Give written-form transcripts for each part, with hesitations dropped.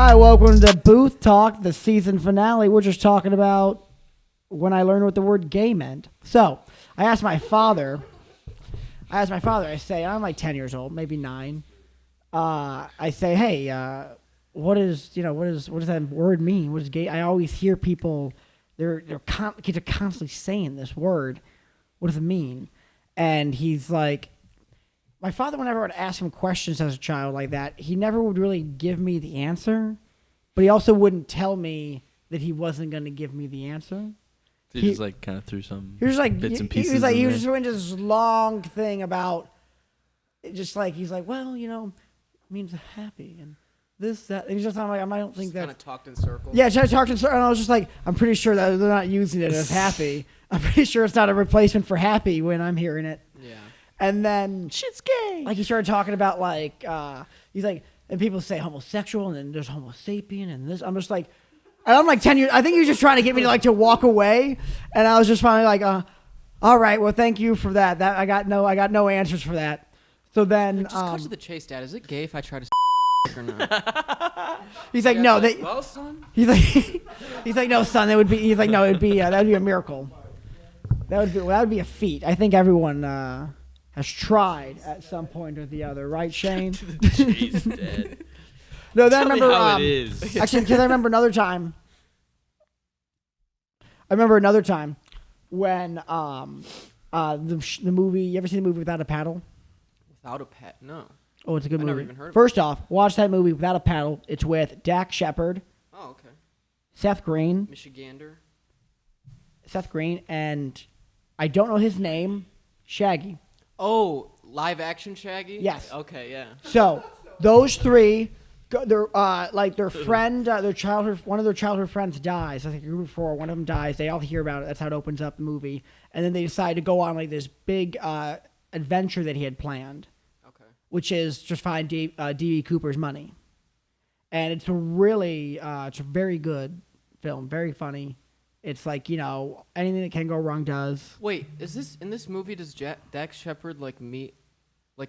Hi, welcome to Booth Talk, the season finale. We're just talking about when I learned what the word gay meant. So, I asked my father, I say, I'm like 10 years old, maybe 9. I say, hey, what does that word mean? What is gay? I always hear people, kids are constantly saying this word. What does it mean? And he's like, my father, whenever I would ask him questions as a child like that, he never would really give me the answer, but he also wouldn't tell me that he wasn't going to give me the answer. So he just like kind of threw some bits and pieces. He was just doing this long thing about, just like he's like, well, it means happy and this that. And he's just like, I don't think that. Kind of talked in circles. Yeah, talked in circles, and I was just like, I'm pretty sure that they're not using it as happy. I'm pretty sure it's not a replacement for happy when I'm hearing it. Yeah. And then shit's gay. Like he started talking about he's like, and people say homosexual, and then there's homo sapien, and this. I'm just like, and I'm like 10 years. I think he was just trying to get me to walk away, and I was just finally like, all right, well, thank you for that. That I got no answers for that. So then, just cut to the chase, Dad. Is it gay if I try to or not? He's like, no, well, son. He's like, no, son. That would be. He's like, no, that would be a miracle. That would be a feat. I think everyone has tried at some point or the other, right, Shane? Jeez, Dad. No, then I Tell me remember. how it is. Actually, because I remember another time. When the movie. You ever seen the movie Without a Paddle? Without a pet? No. Oh, it's a good movie. Never even heard of First off, watch that movie Without a Paddle. It's with Dak Shepard. Oh, okay. Seth Green, and I don't know his name. Shaggy. Oh, live action Shaggy? Yes. Okay, yeah. So those three, their friend, one of their childhood friends dies. I think a group of 4. One of them dies. They all hear about it. That's how it opens up the movie. And then they decide to go on this big adventure that he had planned. Okay. Which is just find D.B. Cooper's money. And it's it's a very good film, very funny. It's like, anything that can go wrong does. Wait, in this movie, does Dak Shepard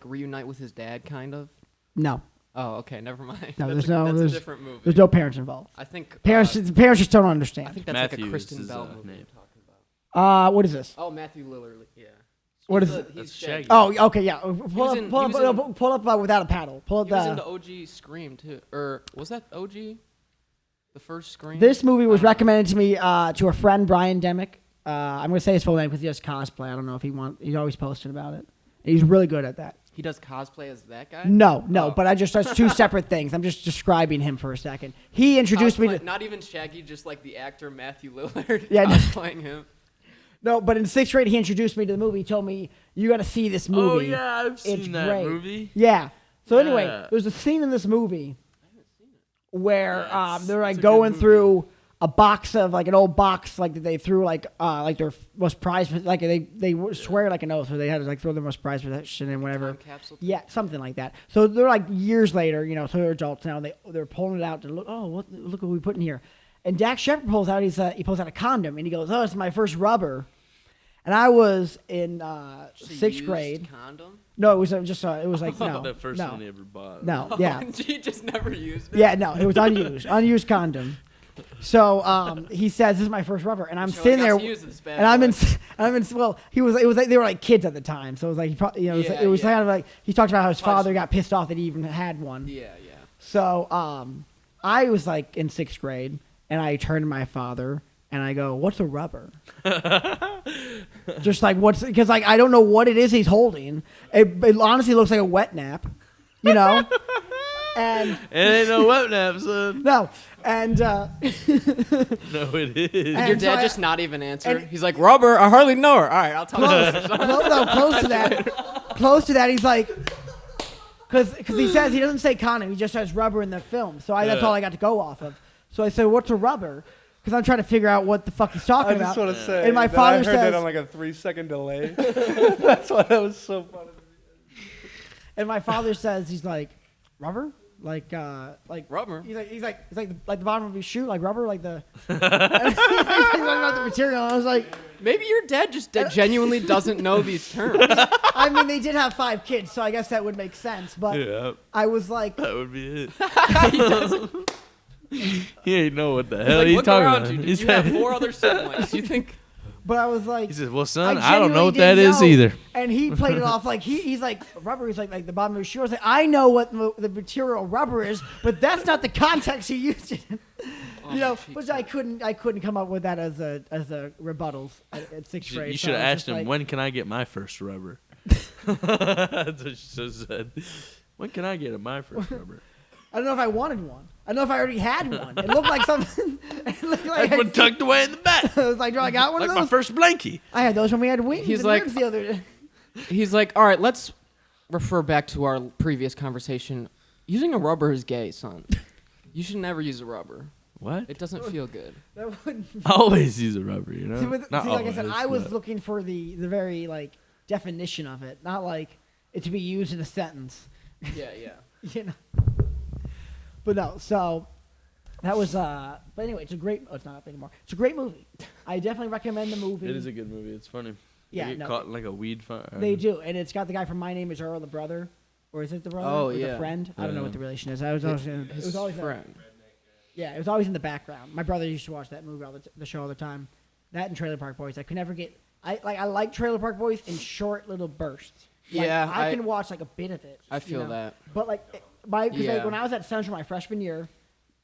reunite with his dad, kind of? No. Oh, okay, never mind. No, that's a different movie. There's no parents involved. I think parents just don't understand. I think that's Matthews like a Kristen Bell movie name. you're talking about. What is this? Oh, Matthew Lillard, yeah. What is it? He's Shaggy. Oh, okay, yeah. Pull up Without a Paddle. Pull up he was in the OG Scream, too. Or, was that OG? The first Scream? This movie was recommended to me to a friend, Brian Demick. I'm going to say his full name because he does cosplay. I don't know if he's always posting about it. He's really good at that. He does cosplay as that guy? No, but that's two separate things. I'm just describing him for a second. He introduced me to... Not even Shaggy, just like the actor Matthew Lillard cosplaying him. No, but in 6th grade, he introduced me to the movie. He told me, you got to see this movie. Oh, yeah, I've seen that great. movie. Yeah. So anyway, there's a scene in this movie where they're going through a box of an old box that they threw their most prized, they swear an oath, so they had to throw their most prized possession in whatever. Time capsule? Yeah, something like that. So they're years later, so they're adults now. They're pulling it out to look. Oh, look what we put in here. And Dak Shepard pulls out. He pulls out a condom and he goes, "Oh, it's my first rubber." And I was in 6th grade. Condom? No, it was just it was no. The first one he ever bought. No, yeah. He just never used it. Yeah, no, it was unused condom. So he says, "This is my first rubber," and I'm sitting there, and I'm in. Well, they were kids at the time, so it was he probably, it was kind of he talked about how his father got pissed off that he even had one. Yeah. So I was in 6th grade, and I turned to my father and I go, "What's a rubber?" Just because I don't know what it is he's holding. It honestly looks like a wet nap, And it ain't no wet nap, son. No. And no, it is. Did your dad just not even answer? He's like, "Rubber? I hardly know her." All right, I'll tell you. Close to that. Close to that. He's like, because he says he doesn't say condom. He just says rubber in the film. So that's all I got to go off of. So I said, "What's a rubber?" Because I'm trying to figure out what the fuck he's talking about. I just want to say, and my father I heard says, that on a 3-second delay. That's why that was so funny. And my father says, he's like, "Rubber? Like rubber." He's like the bottom of your shoe, like rubber, like the. He's talking about the material. And I was like, maybe your dad just genuinely doesn't know these terms. I mean, they did have 5 kids, so I guess that would make sense. But I was like, that would be it. He ain't know what the He's hell like, he look talking around about. you. He dude. You have said, 4 other siblings. You think? But I was like, he says, well, son, I I don't know what that genuinely is didn't know. either. And he played it off like he's like rubber. He's like the bottom of his shoe. I was like, I know what the material rubber is, but that's not the context he used it in. You know, which I couldn't come up with that as a rebuttals at sixth grade. You So should have I was asked just him, like, when can I get my first rubber? That's what she said. When can I get my first rubber? I don't know if I wanted one. I don't know if I already had one. It looked like something. It looked like That's one tucked away in the back. I was like, do I got one Like of my those? first blankie. I had those when we had wings. He's and like- ribs the other day. He's like, all right, let's refer back to our previous conversation. Using a rubber is gay, son. You should never use a rubber. What? It doesn't feel good. That wouldn't. I always use a rubber, you know? See, like Not I said, always, I was but- looking for the very like definition of it, not like it to be used in a sentence. Yeah, yeah. You know. But no, so that was but anyway, it's a great it's not up anymore. It's a great movie. I definitely recommend the movie. It is a good movie. It's funny. Yeah, They get no, caught in like a weed fire. they do, and it's got the guy from My Name Is Earl, the brother, or is it the brother? Oh, or yeah. the friend. I don't know Yeah. what the relation is. I was always it His was always friend. yeah, it was always in the background. My brother used to watch that movie the show all the time. That and Trailer Park Boys. I could never get. I like Trailer Park Boys in short little bursts. Like, Yeah, I I- can watch like a bit of it. I you feel know? that. But like because Yeah. when I was at Central my freshman year,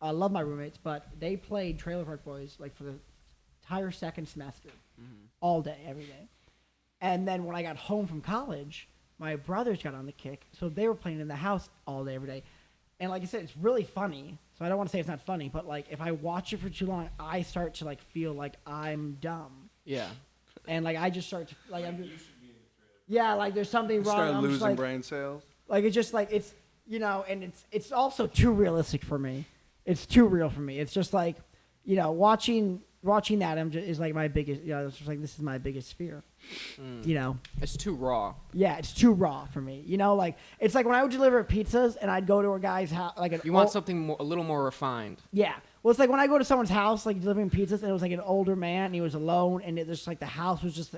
I love my roommates, but they played Trailer Park Boys like for the entire second semester, all day, every day. And then when I got home from college, my brothers got on the kick, so they were playing in the house all day, every day. And like I said, it's really funny. So I don't want to say it's not funny, but like if I watch it for too long, I start to like feel like I'm dumb, Yeah. and like I just start to like I'm just, yeah, like there's something wrong. Start I'm just, losing like, brain cells. like it's just like it's and it's also too realistic for me. It's too real for me. It's just like watching that is like my biggest. It's just like this is my biggest fear. It's too raw. Yeah, it's too raw for me. Like it's like when I would deliver pizzas and I'd go to a guy's house like You want something a little more refined. Yeah. Well, it's like when I go to someone's house, like delivering pizzas, and it was like an older man, and he was alone, and it just like the house was just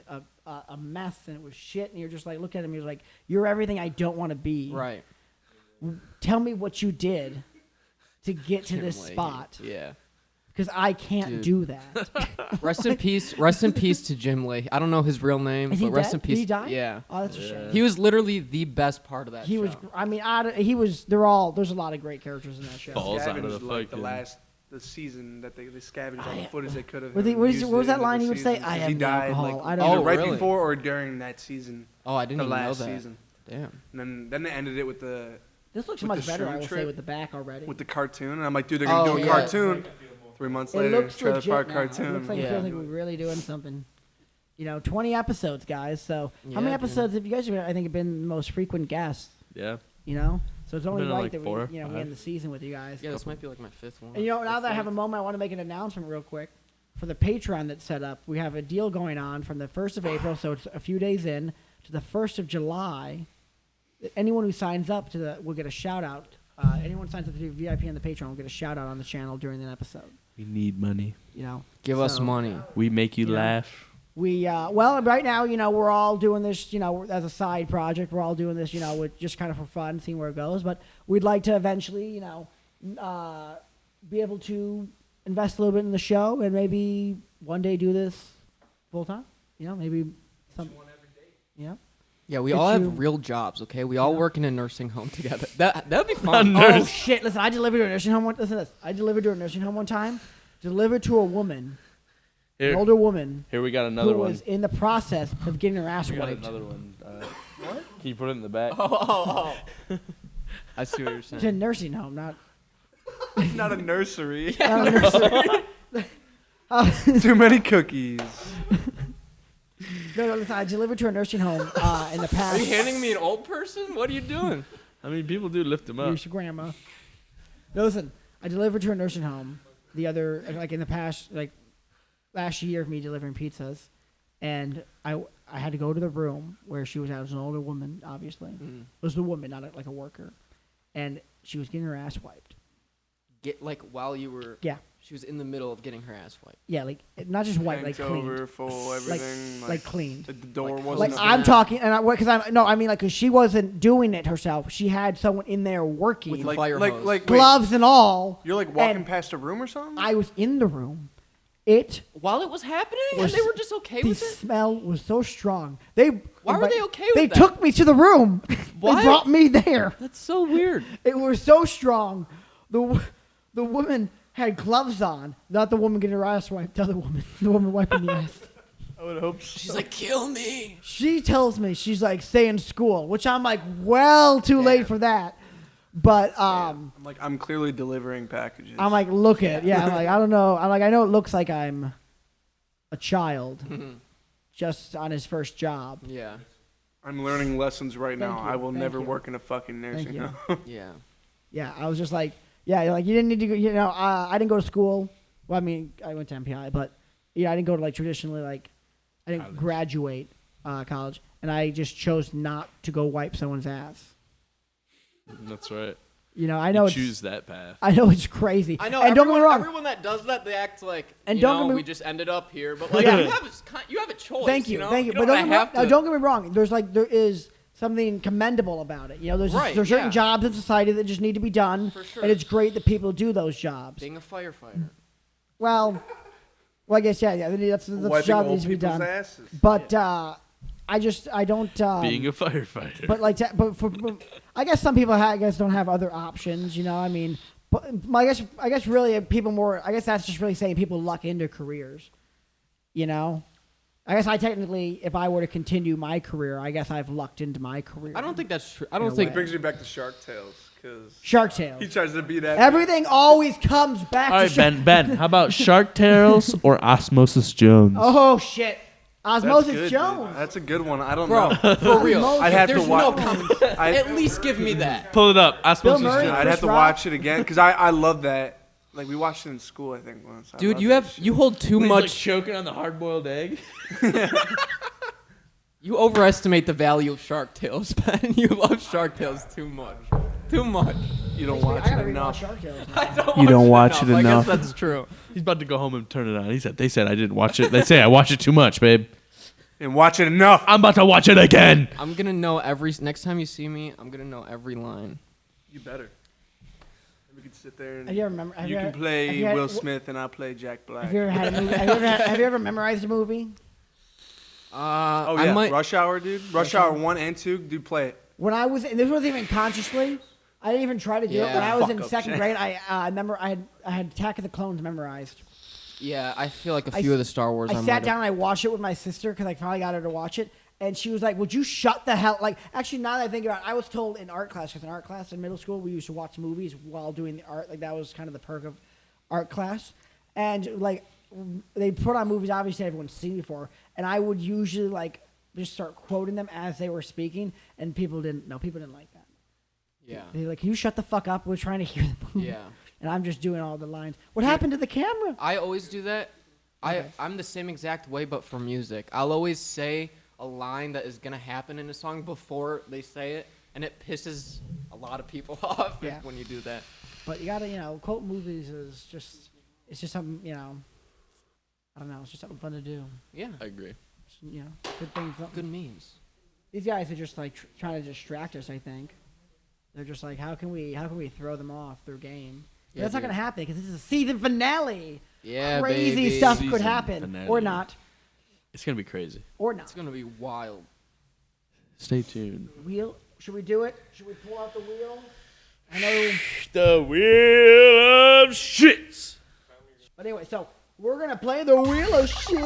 a mess, and it was shit, and you're just like looking at him, you're like, you're everything I don't want to be. Right. Tell me what you did to get to this Jim Leahy. spot, Yeah. because I can't Dude. do that. Rest in peace. Rest in peace to Jim Leahy. I don't know his real name, Is he but rest dead? in peace. Did he die? Yeah. Oh, that's a shame. He was literally the best part of that He show. was. I mean, he was. They're all. There's a lot of great characters in that show. Balls out of the Scavenged, like fucking- the season that they scavenged all the footage they could have. What was that line he would say? I have he no died alcohol. like I don't Oh, either right really? before or during that season. Oh, I didn't The even know last that. season. Damn. And then they ended it with the This looks with much the better. I shroom will say trip? with the back already. cartoon, and I'm like, dude, they're gonna Oh, do a yeah. cartoon. 3 months It later, looks Trailer legit Park now. cartoon. It looks like it Yeah. feels like we're really doing something. 20 episodes, guys. So how many Yeah, episodes have you guys? I think have been the most frequent guests. Yeah. So it's only Been on, right like, that 4, we we 5. end the season with you guys. Yeah, this might be like my 5th one. And now that I have a a moment, I want to make an announcement real quick for the Patreon that's set up. We have a deal going on from the 1st of April, so it's a few days in, to the 1st of July. Anyone who signs up will get a shout out. Anyone who signs up to do VIP on the Patreon will get a shout out on the channel during an episode. We need money. Give us So- money. We make you Yeah. laugh. We well right now we're all doing this as a side project. We're all doing this with just kind of for fun, seeing where it goes. But we'd like to eventually be able to invest a little bit in the show and maybe one day do this full time. Maybe some. Yeah, we Get all you- have real jobs, okay? We all Yeah. work in a nursing home together. That'd be fun. Oh shit! Listen, I delivered to a nursing home. Listen to this. I delivered to a nursing home one time. Delivered to a woman, an Here, older woman here we got another who one. was in the process of getting her ass We got wiped. another one. What? Can you put it in the back? I see what you're It's a saying. nursing home, not It's not a nursery. not a nursery. Too many cookies. No, listen, I delivered to a nursing home in the past. Are you handing me an old person? What are you doing? I mean, people do lift them up. Use your grandma. No, listen, I delivered to a nursing home in the past, last year of me delivering pizzas, and I had to go to the room where she was at. It was an older woman, obviously. It was the woman, not like a worker, and she was getting her ass wiped. get like while you were. Yeah. She was in the middle of getting her ass wiped. Yeah, like not just white, like Bent cleaned. over, full, everything. Like cleaned. The door Like, wasn't. Like Wasn't I'm that- talking, and I mean, like, cause she wasn't doing it herself. She had someone in there working, With like, fire like, hose. like, wait, gloves and all. you're like walking and past a room or something. I was in the room. It While it was happening, and Was- they were just okay the with it. smell was so strong. They Why were they okay with They that? took me to the room. Why? They brought me there. That's so weird. It was so strong. The woman had gloves on. Not the woman getting her ass wiped. The other woman. The woman wiping the ass. I would hope so. She's like, kill me. She tells me she's like, stay in school, which I'm like, well, too late for that. But I'm like, I'm clearly delivering packages. I'm like, look at it. Yeah, I'm like, I don't know. I'm like, I know it looks like I'm a child, just on his first job. Yeah. I'm learning lessons right Thank now. you, I will thank never you. work in a fucking nursing you. home. Yeah. Yeah, I was just like, yeah, like you didn't need to go. You know, I didn't go to school. Well, I mean, I went to MPI, but yeah, I didn't go to like traditionally like, I didn't graduate college, and I just chose not to go wipe someone's ass. That's right. You know, I know it's Choose that path. I know it's crazy. I know. And don't get me wrong. Everyone that does that, they act like, And you don't know, get me- we just ended up here. But like, Yeah. you have a choice. Thank you, know? thank you. don't But don't get, have me, to. don't get me wrong. There is something commendable about it. You know, there's Right, there's certain yeah. jobs in society that just need to be done, For sure. and it's great that people do those jobs. Being a firefighter. Well, I guess yeah, that's a Wiping job that old needs to be people's done. asses. But I don't. Being a firefighter. But like, but I guess some people don't have other options. You know, I mean, but I guess really people more. I guess that's just really saying people luck into careers. You know, I guess I technically, if I were to continue my career, I guess I've lucked into my career. I don't think that's true. I In don't a think. It brings me back to Shark Tales because Shark he Tale. tries to beat that. Everything always comes back All to right, Shark. Ben. How about Shark Tales or Osmosis Jones? Oh shit, That's Osmosis good, dude. Jones. That's a good one. I don't Bro, know. for real. I'd have There's to no watch. competition. At least give me that. Pull it up. Osmosis Murray? Jones. I'd Chris have to Rock? watch it again because I love that. Like we watched it in school, I think once. I Dude, love you that have shit. you hold too When he's, like, much. choking on the hard-boiled egg. You overestimate the value of Shark Tales, Ben. You love Shark Tales too much. Too much. You don't I watch gotta it rewatch enough. Shark Tales. I don't You don't watch it I enough. guess that's true. He's about to go home and turn it on. They said I didn't watch it. They say I watch it too much, babe. And watch it enough. I'm about to watch it again. I'm gonna know every. Next time you see me, I'm gonna know every line. You better. We could sit there and Have you ever remember? you can have play you had- Will Smith and I'll play Jack Black. Have you ever had a movie? Have you ever memorized a movie? Oh yeah, I might. Rush Hour, dude. Rush Hour 1 and 2, dude, play it. When I was, this wasn't even consciously. I didn't even try to do it. Yeah. When I was in Fuck up, second Shane. grade, I remember I had Attack of the Clones memorized. Yeah, I feel like a I few s- of the Star Wars. I might sat have- down and I watched it with my sister because I finally got her to watch it, and she was like, "Would you shut the hell?" Like, actually, now that I think about it, I was told in art class, because in art class in middle school we used to watch movies while doing the art. Like that was kind of the perk of art class, and like they put on movies obviously everyone's seen before, and I would usually like just start quoting them as they were speaking, and people didn't like that. Yeah. They're like, "Can you shut the fuck up? We're trying to hear the movie." Yeah. And I'm just doing all the lines. What happened to the camera? I always do that. Okay. I'm the same exact way, but for music. I'll always say a line that is gonna happen in a song before they say it, and it pisses a lot of people off Yeah. when you do that. But you gotta, quote movies is just, it's just something, I don't know, it's just something fun to do. Yeah. I agree. Good things. Good memes. These guys are just like trying to distract us. I think they're just like, how can we throw them off their game? But Yeah, that's not dude. gonna happen because this is a season finale. Yeah, Crazy baby. stuff Season could happen, finale. or not, It's gonna be crazy. or It's not. gonna be wild. Stay tuned. Wheel? Should we do it? Should we pull out the wheel? I know. The wheel of shits. But anyway, so we're gonna play the wheel of shit.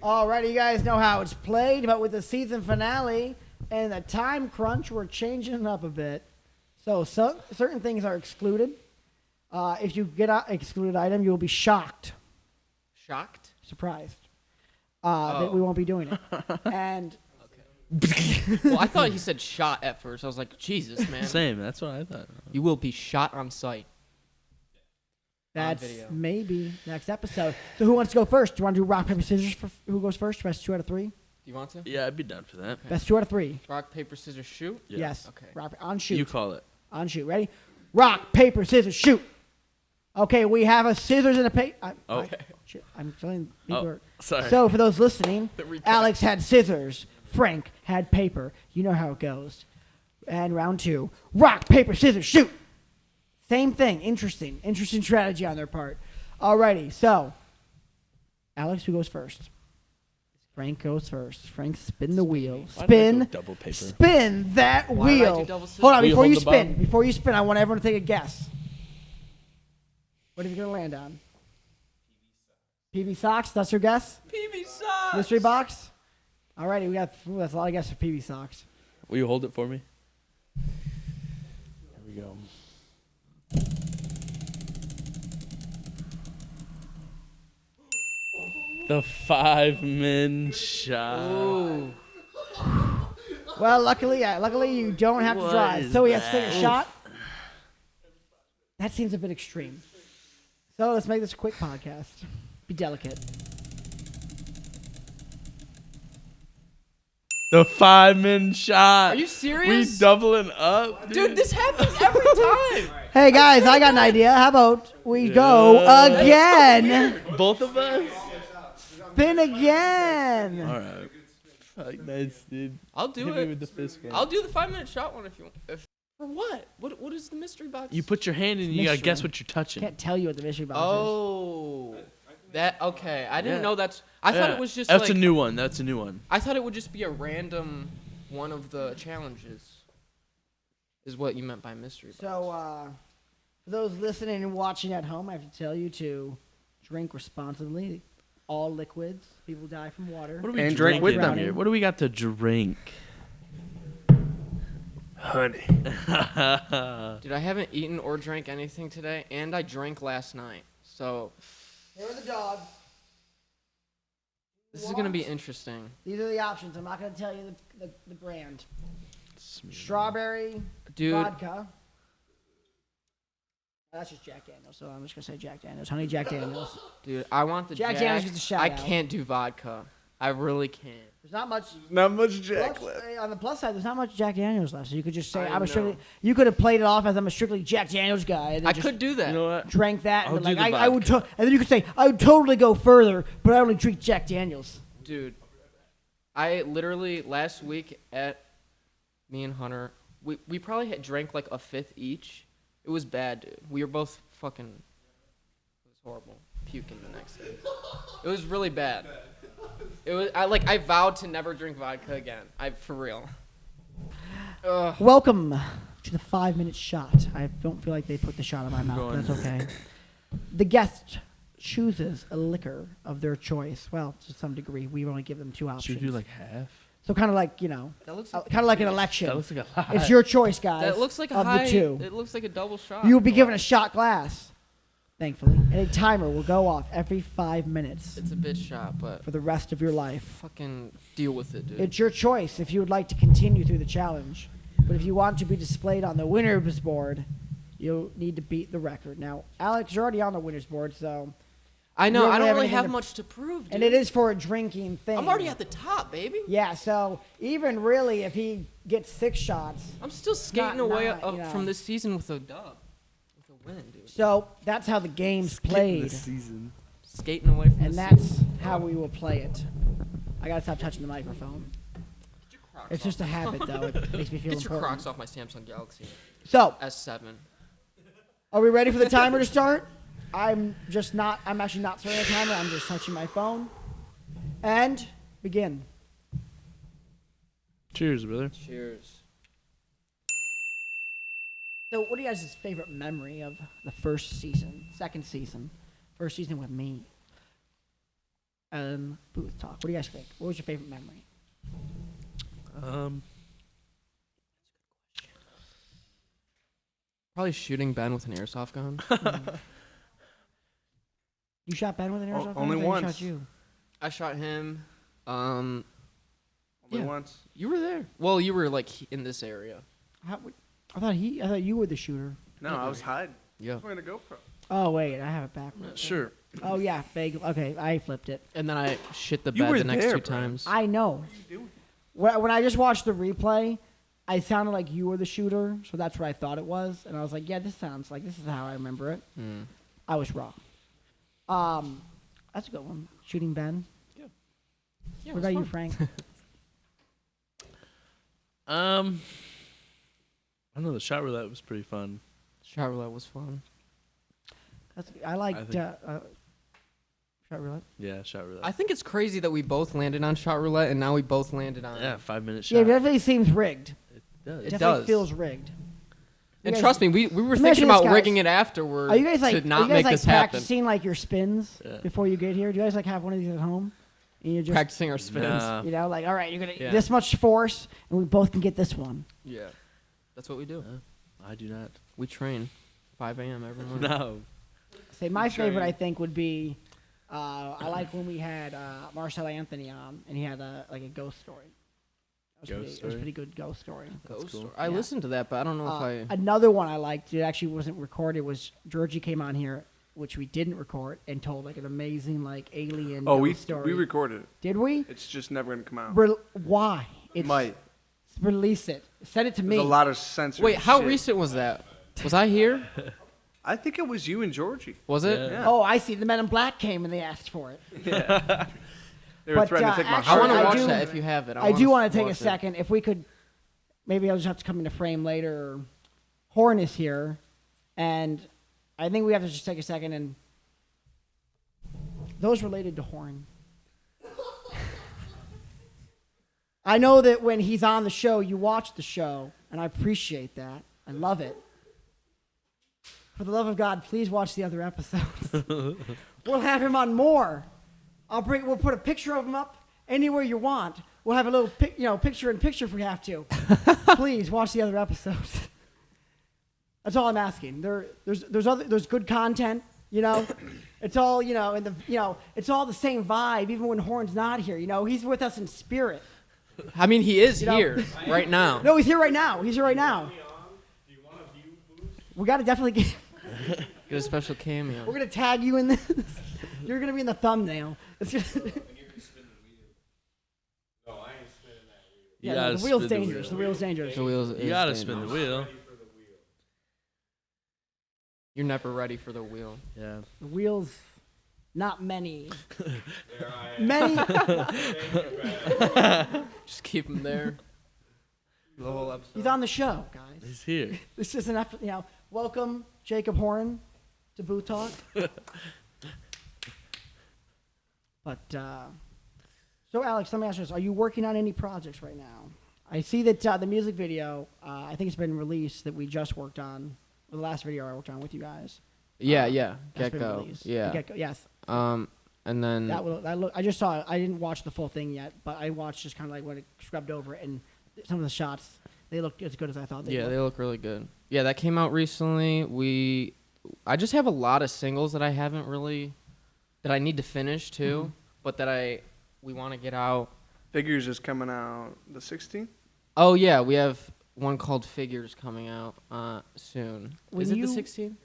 Alrighty, you guys know how it's played, but with the season finale and the time crunch, we're changing it up a bit. So certain things are excluded. If you get an excluded item, you'll be shocked, Shocked? surprised that we won't be doing it. And Well, I thought he said shot at first. I was like, Jesus, man. Same. That's what I thought. You will be shot on sight. That's video. maybe next episode. So who wants to go first? Do you want to do rock, paper, scissors for who goes first? Best 2 out of 3? Do you want to? Yeah, I'd be down for that. Okay. Best 2 out of 3. Rock, paper, scissors, shoot. Yeah. Yes. Okay. Rock, on shoot. You call it. On shoot. Ready? Rock, paper, scissors, shoot. Okay, we have a scissors and a paper. Oh. I'm telling people. Oh, sorry. So for those listening, The recap. Alex had scissors. Frank had paper. You know how it goes. And round 2. Rock, paper, scissors, shoot. Same thing. Interesting. Interesting strategy on their part. Alrighty, so Alex, who goes first? Frank goes first. Frank, spin the wheel. Why did I go Spin. double paper. Spin that Why did I wheel. do double scissors? Hold on, Will you before hold you the spin. button? Before you spin, I want everyone to take a guess. What are you gonna land on? PB socks. That's your guess. PB socks. Mystery box. Alrighty, we got. Ooh, that's a lot of guesses for PB socks. Will you hold it for me? Here we go. The 5-min shot. Ooh. Well, luckily you don't have to What drive. is So he has to take a that? shot. That seems a bit extreme. So let's make this a quick podcast. Be delicate. The 5-min shot. Are you serious? We doubling up, Dude, this happens every time. Hey guys, I got an idea. How about we go again? Both of us? Spin again. All right. Fuck, nice, dude. I'll do Hit me it. with the fist bump. I'll do the 5-minute shot one if you want. For what? What is the mystery box? You put your hand in and you gotta Mystery. guess what you're touching. Can't tell you what the mystery box is. Oh. That okay. I didn't Yeah. know that's. I thought Yeah. it was just That's like. a new one. That's a new one. I thought it would just be a random one of the challenges. Is what you meant by mystery box. So, for those listening and watching at home, I have to tell you to drink responsibly. All liquids. People die from water. What do we And drinking drink with them. here? What do we got to drink? Honey. Dude, I haven't eaten or drank anything today, and I drank last night. So Here are the dogs. this is gonna be interesting. These are the options. I'm not going to tell you the brand. Strawberry Dude, vodka. That's just Jack Daniels, so I'm just going to say Jack Daniels. Honey Jack Daniels. I want the Jack Jack. Daniels gets a shout I out. can't do vodka. I really can't. There's not much. Not much Jack Plus, left. on the plus side, there's not much Jack Daniels left, so you could just say I I'm a know. strictly. You could have played it off as I'm a strictly Jack Daniels guy. And then I just could do that. You know what? drank that and I'll been do like the I would. vodka. And then you could say I would totally go further, but I only drink Jack Daniels. Dude, I literally last week at me and Hunter, we probably had drank like a fifth each. It was bad, dude. We were both fucking. It was horrible. Puking the next day. It was really bad. It was I vowed to never drink vodka again. For real. Ugh. Welcome to the 5-minute shot. I don't feel like they put the shot in my mouth. going. But that's okay. The guest chooses a liquor of their choice. Well, to some degree, we only give them 2 options. Should we do like half? So kind of like That looks kind of like an election. That looks like a lot. It's your choice, guys. That looks like a of high. the 2. It looks like a double shot. You will be given a shot glass, thankfully, and a timer will go off every 5 minutes It's a bitch shot, but for the rest of your life. fucking deal with it, dude. It's your choice if you would like to continue through the challenge. But if you want to be displayed on the winner's board, you'll need to beat the record. Now, Alex, you're already on the winner's board, so... I know. you I don't really anything have to- much to prove, dude. And it is for a drinking thing. I'm already at the top, baby. Yeah, so even really, if he gets 6 shots... I'm still skating away not, up you know. from this season with a dub. With a win, dude. So that's how the game's played. This season. Skating away from And this that's how we will play it. I gotta stop touching the microphone. Get your Crocs It's off. just a habit, though. It makes me feel Get your important. Crocs off my Samsung Galaxy So, S7. are we ready for the timer to start? I'm actually not starting a timer. I'm just touching my phone. And begin. Cheers, brother. Cheers. So, what are you guys' favorite memory of the first season, second season, first season with me? Booth talk. What do you guys think? What was your favorite memory? Probably shooting Ben with an airsoft gun. You shot Ben with an airsoft gun? only I thought he once. Shot you. I shot him. Only Yeah. once. You were there. Well, you were like in this area. I thought you were the shooter. No, I was hiding. Yeah. We're gonna GoPro. Oh wait, I have it backwards. Sure. Oh yeah, bagel. Okay, I flipped it. And then I shit the You bed were the next there, two bro. times. I know. When I just watched the replay, I sounded like you were the shooter, so that's what I thought it was, and I was like, yeah, this sounds like this is how I remember it. I was wrong. That's a good one. Shooting Ben. Yeah, What about you, Frank? I don't know. The shot roulette was pretty fun. Shot roulette was fun. I liked think- shot roulette. Yeah, shot roulette. I think it's crazy that we both landed on shot roulette and now we both landed on. Yeah, 5-minute shot. Yeah, it definitely seems rigged. It does. It Definitely does. feels rigged. And You guys- trust me, we were Imagine thinking this, about guys. rigging it afterward Are you guys like to not are you guys make like this happen. practicing like your spins Yeah. before you get here? Do you guys like have one of these at home? And you're just Practicing our spins. Nah. you know like all right, you're gonna Yeah. this much force, and we both can get this one. Yeah. That's what we do. I do not. We train 5 a.m. every morning. No. Say my Sure. favorite I think would be I like when we had Marcel Anthony on and he had a ghost story. It was Ghost a pretty good ghost story. Ghost cool. story. I Yeah. listened to that, but I don't know if I. Another one I liked, it actually wasn't recorded, was Georgie came on here, which we didn't record, and told like an amazing like alien Oh, ghost story. we recorded it. Did we? It's just never gonna come out. Why? Might. Release it. Send it to me. There's a lot of censored Wait, how shit. recent was that? Was I here? I think it was you and Georgie. Was it? Yeah. Oh, I see. The Men in Black came and they asked for it. They were But, threatening to take my actually, I want to I watch do- that if you have it. I do want to take a watch it. second. If we could, maybe I'll just have to come into frame later. Horn is here, and I think we have to just take a second and those related to Horn. I know that when he's on the show, you watch the show, and I appreciate that. I love it. For the love of God, please watch the other episodes. We'll have him on more. We'll put a picture of him up anywhere you want. We'll have a little picture in picture if we have to. Please watch the other episodes. That's all I'm asking. There's good content, you know. It's all, it's all the same vibe even when Horn's not here, you know. He's with us in spirit. I mean, he is You know? here right now. No, he's here right now. He's here right now. We got to definitely get Get a special cameo. we're going to tag you in this. You're going to be in the thumbnail. It's just, You yeah, gotta the wheel's spin dangerous. The wheel. wheel's dangerous. The wheels. You is gotta dangerous. spin the wheel. You're never ready for the wheel. Yeah. The wheel's not many. Many. Just keep him there. The whole episode. He's on the show, guys. He's here. This is an welcome Jacob Horn to Boo Talk. But so Alex, let me ask you this: are you working on any projects right now? I see that the music video, I think it's been released, that we just worked on. The last video I worked on with you guys. Yeah, That's been Gecko. released. Yeah. Gecko, yes. And then I just saw it. I didn't watch the full thing yet, but I watched just kind of like when it scrubbed over it, and some of the shots, they looked as good as I thought they would. they look really good. Yeah, that came out recently. I just have a lot of singles that I haven't really that I need to finish too, but that we want to get out. Figures is coming out the 16th. Oh yeah, we have one called Figures coming out soon. When Is it you- the 16th?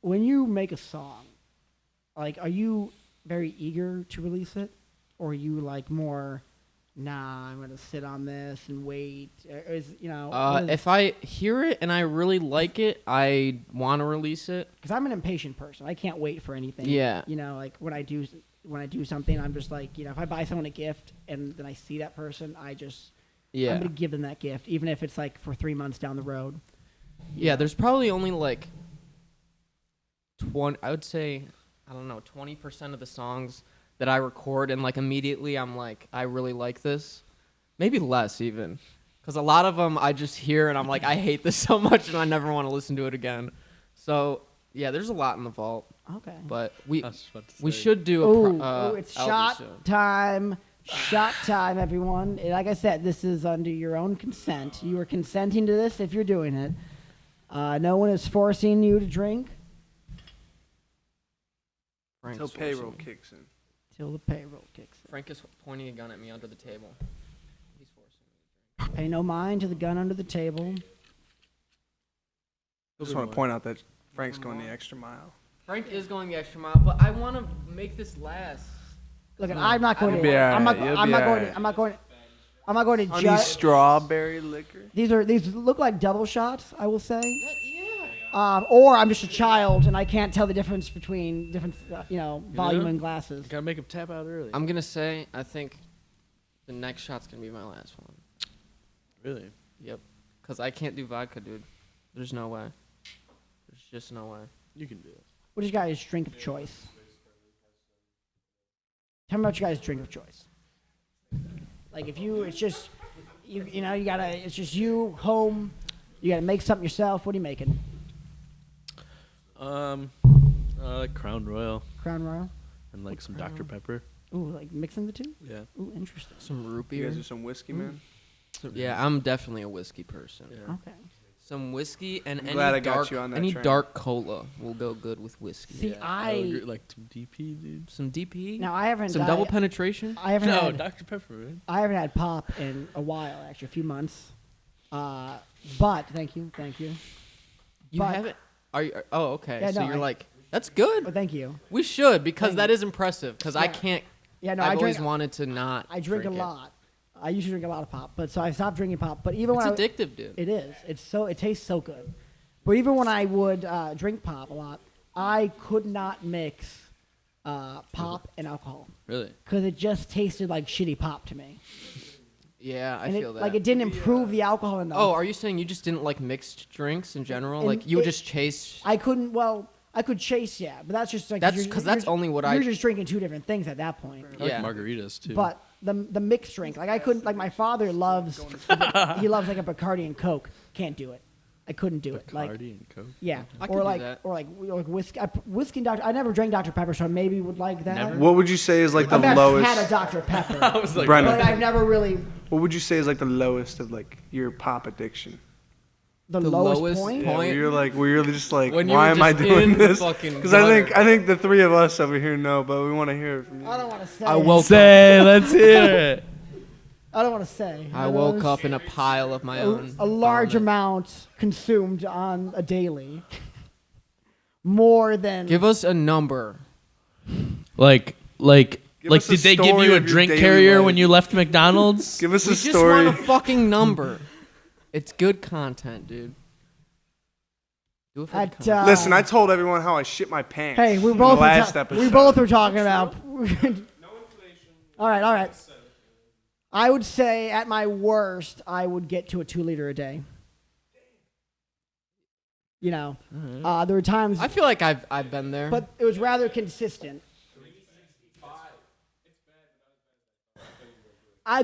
When you make a song, like, are you very eager to release it, or are you like more, nah, I'm gonna sit on this and wait? Or is what is- If I hear it and I really like it, I want to release it. Because I'm an impatient person. I can't wait for anything. Yeah. Like when I do something, I'm just like, if I buy someone a gift and then I see that person, I'm Yeah. gonna give them that gift, even if it's like for 3 months down the road. Yeah, there's probably only like 20, I would say, I don't know, 20% of the songs that I record and like immediately I'm like, I really like this. Maybe less even. Because a lot of them I just hear and I'm like, I hate this so much and I never want to listen to it again. So, yeah, there's a lot in the vault. Okay. But we I was about to we say. should do a it's album shot soon. time. Shot time, everyone. Like I said, this is under your own consent. You are consenting to this if you're doing it. No one is forcing you to drink Frank's Until payroll forcing me. kicks in. till the payroll kicks in. Frank is pointing a gun at me under the table. He's forcing me. Pay no mind to the gun under the table. I just want to point out that Frank's going the extra mile. Frank is going the extra mile, but I want to make this last. Look, I'm not going You'll be to. all I'm not. right. You'll I'm be not all going right. to. I'm not going. I'm not going to Honey strawberry liquor. These look like double shots. I will say. Yeah. Or I'm just a child and I can't tell the difference between different, volume know? and glasses. Gotta make him tap out early. I'm gonna say I think the next shot's gonna be my last one. Really? Yep. Cause I can't do vodka, dude. There's no way. There's just no way. You can do it. What is your guys' drink of choice? Tell me about your guys' drink of choice. Like if it's just, it's just you home. You gotta make something yourself. What are you making? Crown Royal Crown Royal. and like some Dr. Pepper. Ooh, like mixing the two. Yeah. Ooh, interesting. Some root You beer. guys are some whiskey, man. Yeah, I'm definitely a whiskey person. Yeah. Okay. Some whiskey and I'm any glad I got dark, you on that any train. dark cola will go good with whiskey. See, I would agree, like some DP, dude. Some DP. now I haven't Some double penetration. I haven't No, had Dr. Pepper, man. I haven't had pop in a while, actually, a few months. But thank you. You but- haven't? Are you? Oh, okay. Yeah, so no, you're I- like, that's good. But thank you. We should because Thank that you. is impressive. Because I Yeah. can't. Yeah, no, I've I always drink. wanted to not. I drink a it. lot. I used to drink a lot of pop, but so I stopped drinking pop. But even It's when addictive, dude. it is, it tastes so good. But even when I would drink pop a lot, I could not mix pop and alcohol Really? because it just tasted like shitty pop to me. Yeah, I And feel that. like it didn't improve the alcohol enough. Oh, are you saying you just didn't like mixed drinks in general? And Like you would it- just chase. I couldn't. Well, I could chase, yeah, but that's just like That's you're- 'cause you're that's just- only what you're I- just drinking two different things at that point. I like Yeah. margaritas, too. But the mixed drink, like I couldn't. Like my father loves, he loves like a Bacardi and Coke. Can't do it. I couldn't do it. Like Bacardi and Coke. yeah, I could or do like that. or like whiskey. Whiskey and Dr. I never drank Dr. Pepper, so I maybe would like that. Never? What would you say is like the I've never lowest? had a Dr. Pepper, I was like, Brennan. but I've never really What would you say is like the lowest of like your pop addiction? the The lowest lowest point. point? Where you're just like, When you why were am I just doing in the this? fucking Because gutter. I think the three of us over here know, but we want to hear it from you. I don't want to say. I it. woke Say, let's hear it. I don't want to say. I It woke was up in a pile of my own. a large vomit. amount consumed on a daily. More than Give us a number. Like, Give us a did they give story you a of your drink daily carrier life. when you left McDonald's? Give us We a just story. want a fucking number. It's good content, dude. Do it for the At, content. Listen, I told everyone how I shit my pants. hey, we in both the last episode. we both were talking about. All right. I would say at my worst, I would get to a 2 liter a day. You know, there were times, I feel like I've been there. but it was rather consistent.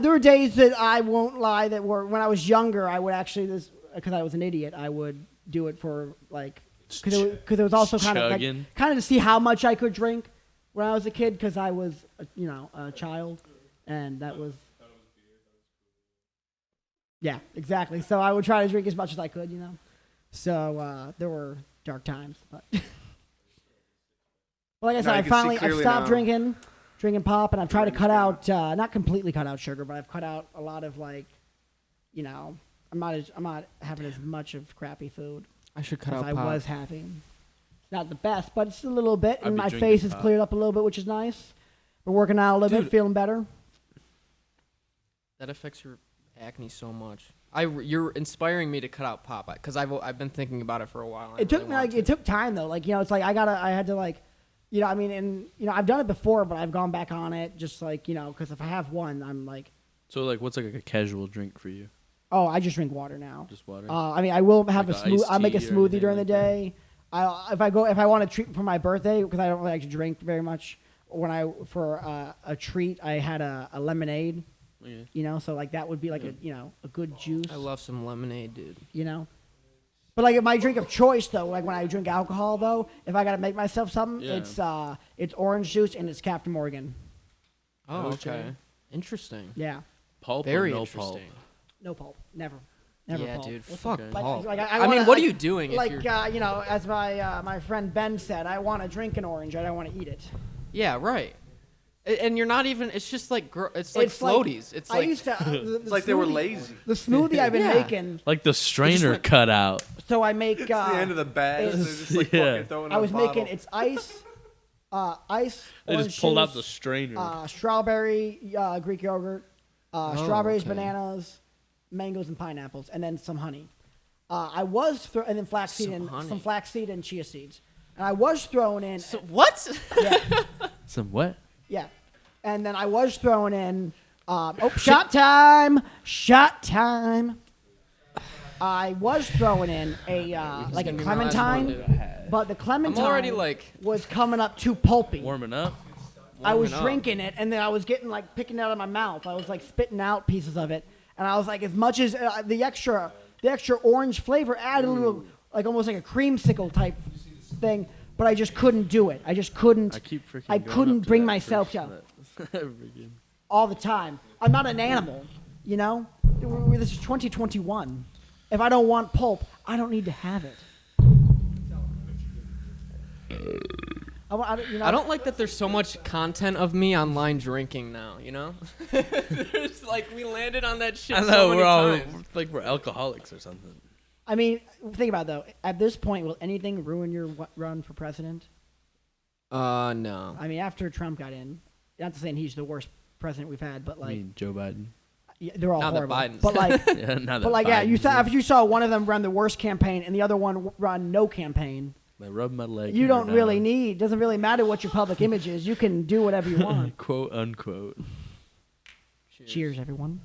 There were days that I won't lie that were when I was younger. I would actually because I was an idiot. I would do it for like because it was also kind of Chugging. to see how much I could drink when I was a kid because I was a child and that was yeah, exactly. So I would try to drink as much as I could, So there were dark times, but well, like I said, Now you I can see finally I clearly stopped now. drinking pop, and I've tried to cut out not completely cut out sugar, but I've cut out a lot of like, I'm not having as much of crappy food I should cut as out I pop. was having. It's not the best, but it's a little bit, I'd and be my drinking face has pop. cleared up a little bit, which is nice. We're working out a little bit, Dude. feeling better. That affects your acne so much. You're inspiring me to cut out pop because I've been thinking about it for a while. It took me it took time though. Like it's like I had to like, I've done it before, but I've gone back on it just like because if I have one, I'm like, So, like, what's like a casual drink for you? oh, I just drink water now. Just water? I will have Like a a smooth. iced I'll make a tea or smoothie anything during the like day. that? If I want to treat for my birthday because I don't really like to drink very much. For a treat, I had a lemonade. Yeah. So like that would be like a good juice. I love some lemonade, dude. But like my drink of choice though, like when I drink alcohol though, if I gotta make myself something, Yeah. it's orange juice and it's Captain Morgan. Oh, Okay. okay. Interesting. Yeah, Pulp Very or no interesting. pulp? no pulp, never Yeah, pulp. dude. Fuck okay. pulp. Like, I wanna- mean, what are like- you doing? Like if you're... as my friend Ben said, I want to drink an orange. I don't want to eat it. Yeah, right. And you're not even. It's just like it's like floaties. It's I like used to. It's like they were lazy. The smoothie I've been Yeah. making. Like the strainer cut out. So I make. It's the end of the bag. it's- They're just like Yeah. fucking throwing I was a bottle. making ice. They orange just pulled out juice, the strainer. strawberry Greek yogurt, strawberries, okay. bananas, mangoes, and pineapples, and then some honey. I was and then flaxseed Some honey. some flaxseed and chia seeds, and I was throwing in. So, what? Yeah, Some what? yeah, and then I was throwing in. Shot time! Shot time! I was throwing in a like a gonna be my last one, clementine, dude. but the clementine already, like- was coming up too pulpy. Warming up? I was warming up. drinking it, and then I was getting like picking it out of my mouth. I was like spitting out pieces of it, and I was like, as much as the extra orange flavor added a little, like almost like a creamsicle type thing, but I just couldn't do it. I just couldn't. I keep freaking. I going couldn't up to bring that myself first- to that- freaking- all the time. I'm not an animal, you know. This is 2021. If I don't want pulp, I don't need to have it. I don't like that there's so much content of me online drinking now, you know? There's like, we landed on that shit I know so many we're all times. like we're alcoholics or something. I mean, think about it, though. At this point, will anything ruin your run for president? No. I mean, after Trump got in, not to saying he's the worst president we've had, but I like mean, Joe Biden. yeah, they're all Now that horrible. Biden's- But like, Yeah, now that but like, yeah, you Biden's saw in, if you saw one of them run the worst campaign and the other one run no campaign, I rub my leg. you here don't really now. need. Doesn't really matter what your public image is. You can do whatever you want. quote unquote. Cheers, everyone.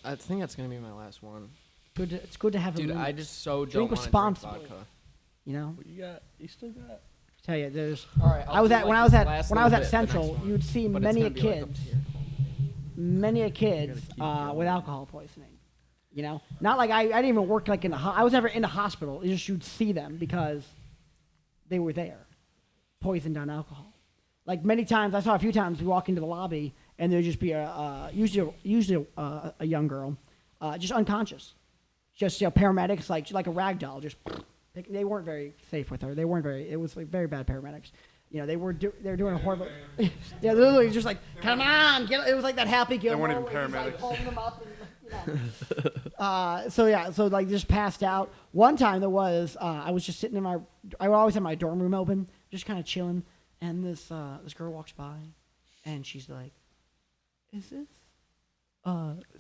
I think that's going to be my last one. It's good to have Dude, a I limit, just so Drink don't want to drink responsibly. vodka. you know. What you got? You still got? Tell you, there's. All right, I was at when I was at Central. You'd You'd see many a kids with alcohol poisoning. You know, not like I didn't even work like in the. I was never in the hospital. It's just you'd see them because they were there, poisoned on alcohol. Like many times, I saw a few times we walk into the lobby and there'd just be usually a young girl, just unconscious, just paramedics like a rag doll, just. They weren't very safe with her. They weren't very. It was like very bad paramedics. You know, they were doing a horrible. Yeah, they're literally just like, come on, get. It was like that Happy Gilmore. weren't even where he's, like, paramedics. holding them up and, so like just passed out. One time there was I was just sitting in my. I would always have my dorm room open, just kind of chilling, and this girl walks by, and she's like, "Is this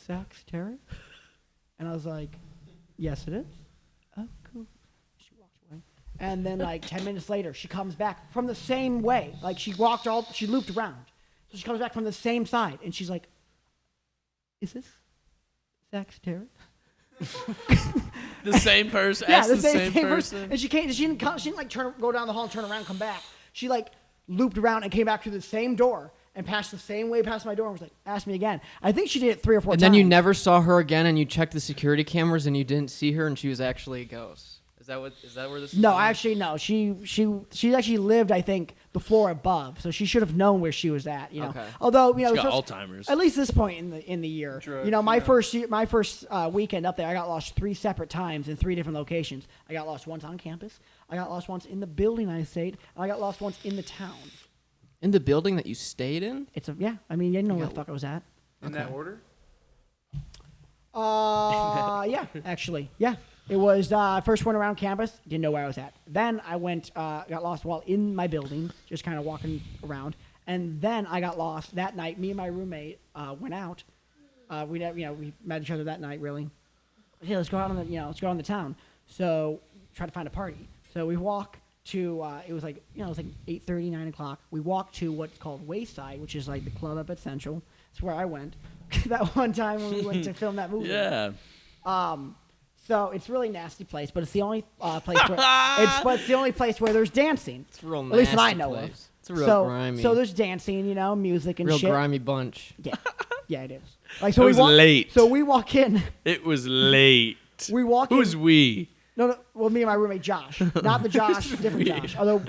Zach's terror?" And I was like, "Yes, it is." Oh, cool. She walks away. And then like 10 minutes later, she comes back from the same way. Like she looped around. So she comes back from the same side. And she's like, "Is this Zach's terror?" The same person. Yeah, Ask the same person. And she didn't like go down the hall and turn around and come back. She like looped around and came back to the same door and passed the same way past my door and was like, "Ask me again." I think she did it 3 or 4 And times. then you never saw her again, and you checked the security cameras, and you didn't see her, and she was actually a ghost. Is that where this? Is No, going? actually, no. She actually lived, I think, the floor above, so she should have known where she was at. You know, Okay. although you know, She got first- Alzheimer's. at least this point in the year, Drugs, you know, my yeah. first weekend up there, I got lost 3 separate times in 3 different locations. I got lost once on campus. I got lost once in the building I stayed. And I got lost once in the town. In the building that you stayed in? Yeah. I mean, you didn't know where the fuck I was at. In that order? Yeah, actually, yeah. It was first went around campus, didn't know where I was at. Then I went, got lost while in my building, just kind of walking around. And then I got lost that night. Me and my roommate went out. We met each other that night. Really, hey, let's go out on the town. So try to find a party. So we walk to it was like 8:30, 9 o'clock. We walked to what's called Wayside, which is like the club up at Central. That's where I went that one time when we went to film that movie. Yeah. So it's a really nasty place, but it's the only place where it's the only place where there's dancing. It's a real At least that I nasty know place. of. It's a real grimy. So there's dancing, music and real shit. grimy bunch. Yeah, it is. Like so It we was walk, late. So we walk in. It was late. We walk Who's in. we? No, well, me and my roommate Josh, not the Josh, different Josh. Although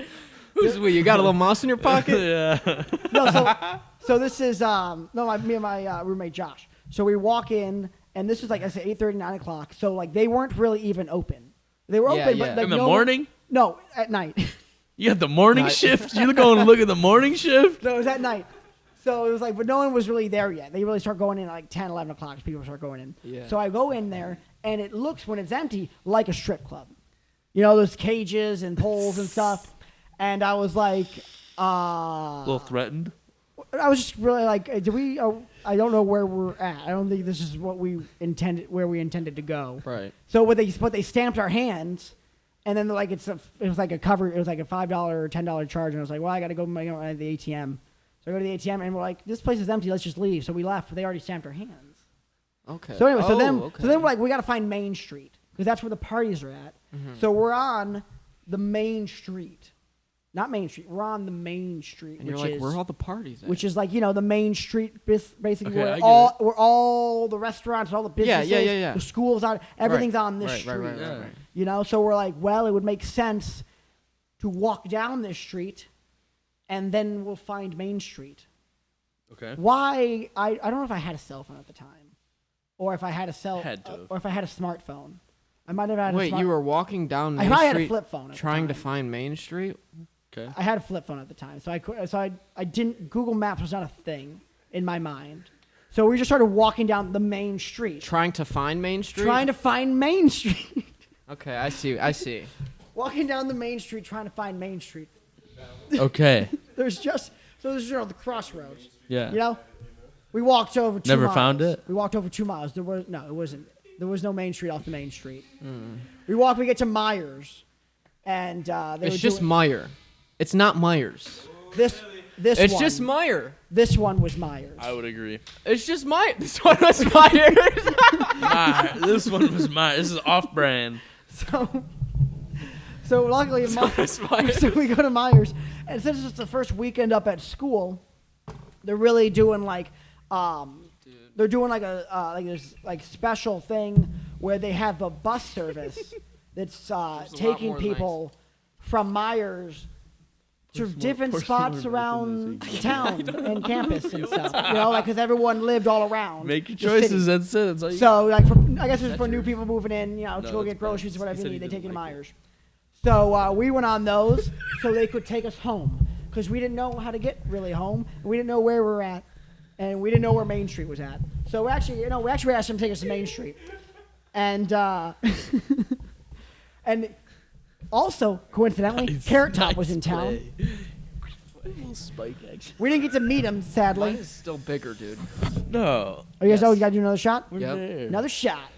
Who's we? You got a little moss in your pocket? Yeah. no, so this is me and my roommate Josh. So we walk in and this was like I said 8:30, 9 o'clock. So like they weren't really even open. They were Yeah, open, yeah. but like, In the no- morning? No, at night. You got the morning Night. shift? You going to look at the morning shift? No, it was at night. So it was like, but no one was really there yet. They really start going in at like 10, 11 o'clock. People start going in. Yeah. So I go in there, and it looks, when it's empty, like a strip club. You know, those cages and poles and stuff. And I was like, A little threatened. I was just really like, do we? I don't know where we're at. I don't think this is what we intended, where we intended to go. Right. So what they stamped our hands, and then like it was like a cover. It was like a $5 or $10 charge, and I was like, well, I got to go to the ATM. So I go to the ATM, and we're like, this place is empty. Let's just leave. So we left, but they already stamped our hands. Okay. So anyway, so then okay. we're like, we got to find Main Street because that's where the parties are at. So we're on the main street, not Main Street. We're on the main street, And which you're like, is where are all the parties at? which is like, you know, the main street, basically Okay, I where get all the restaurants, all the businesses, yeah. the schools on, everything's Right, on this right, street. right, Yeah. right. You know, so we're like, well, it would make sense to walk down this street, and then we'll find Main Street. Okay. Why? I don't know if I had a cell phone at the time, or if I had or if I had a smartphone. I might have had. Wait, you were walking down I Main probably had a Street flip phone. At the trying to time. find Main Street? Okay. I had a flip phone at the time, so I didn't. Google Maps was not a thing in my mind, so we just started walking down the main street, Trying to find Main Street? trying to find Main Street. Okay, I see. Walking down the main street, trying to find Main Street. Okay. There's the crossroads. Yeah. You know, we walked over 2 Never miles. found it? We walked over 2 miles. It wasn't. There was no Main Street off the main street. We get to Myers, and they It's were just doing, Meyer. It's not Myers. this It's one. just Meyer. This one was Myers. I would agree. It's just Meyer. This one was Myers. This one was mine. This is off-brand. So luckily, it's Myers. so we go to Myers, and since it's the first weekend up at school, they're really doing like, they're doing like this like special thing where they have a bus service that's taking more people from Myers to different push spots more around back in town and campus and stuff. You know, like because everyone lived all around. Make your the city. choices. That's it. That's all you So, like, I guess it's for new people moving in, you know, to go that's get groceries bad. or whatever He you said need. he They take you to didn't like it. Myers. So we went on those so they could take us home because we didn't know how to get really home. And we didn't know where we were at, and we didn't know where Main Street was at. So we actually asked them to take us to Main Street, and and also coincidentally, Carrot Top was in town. Little spike action. We didn't get to meet him, sadly. Mine is still bigger, dude. No. Oh, you guys know you got to do another shot. We're Yep. there. Another shot.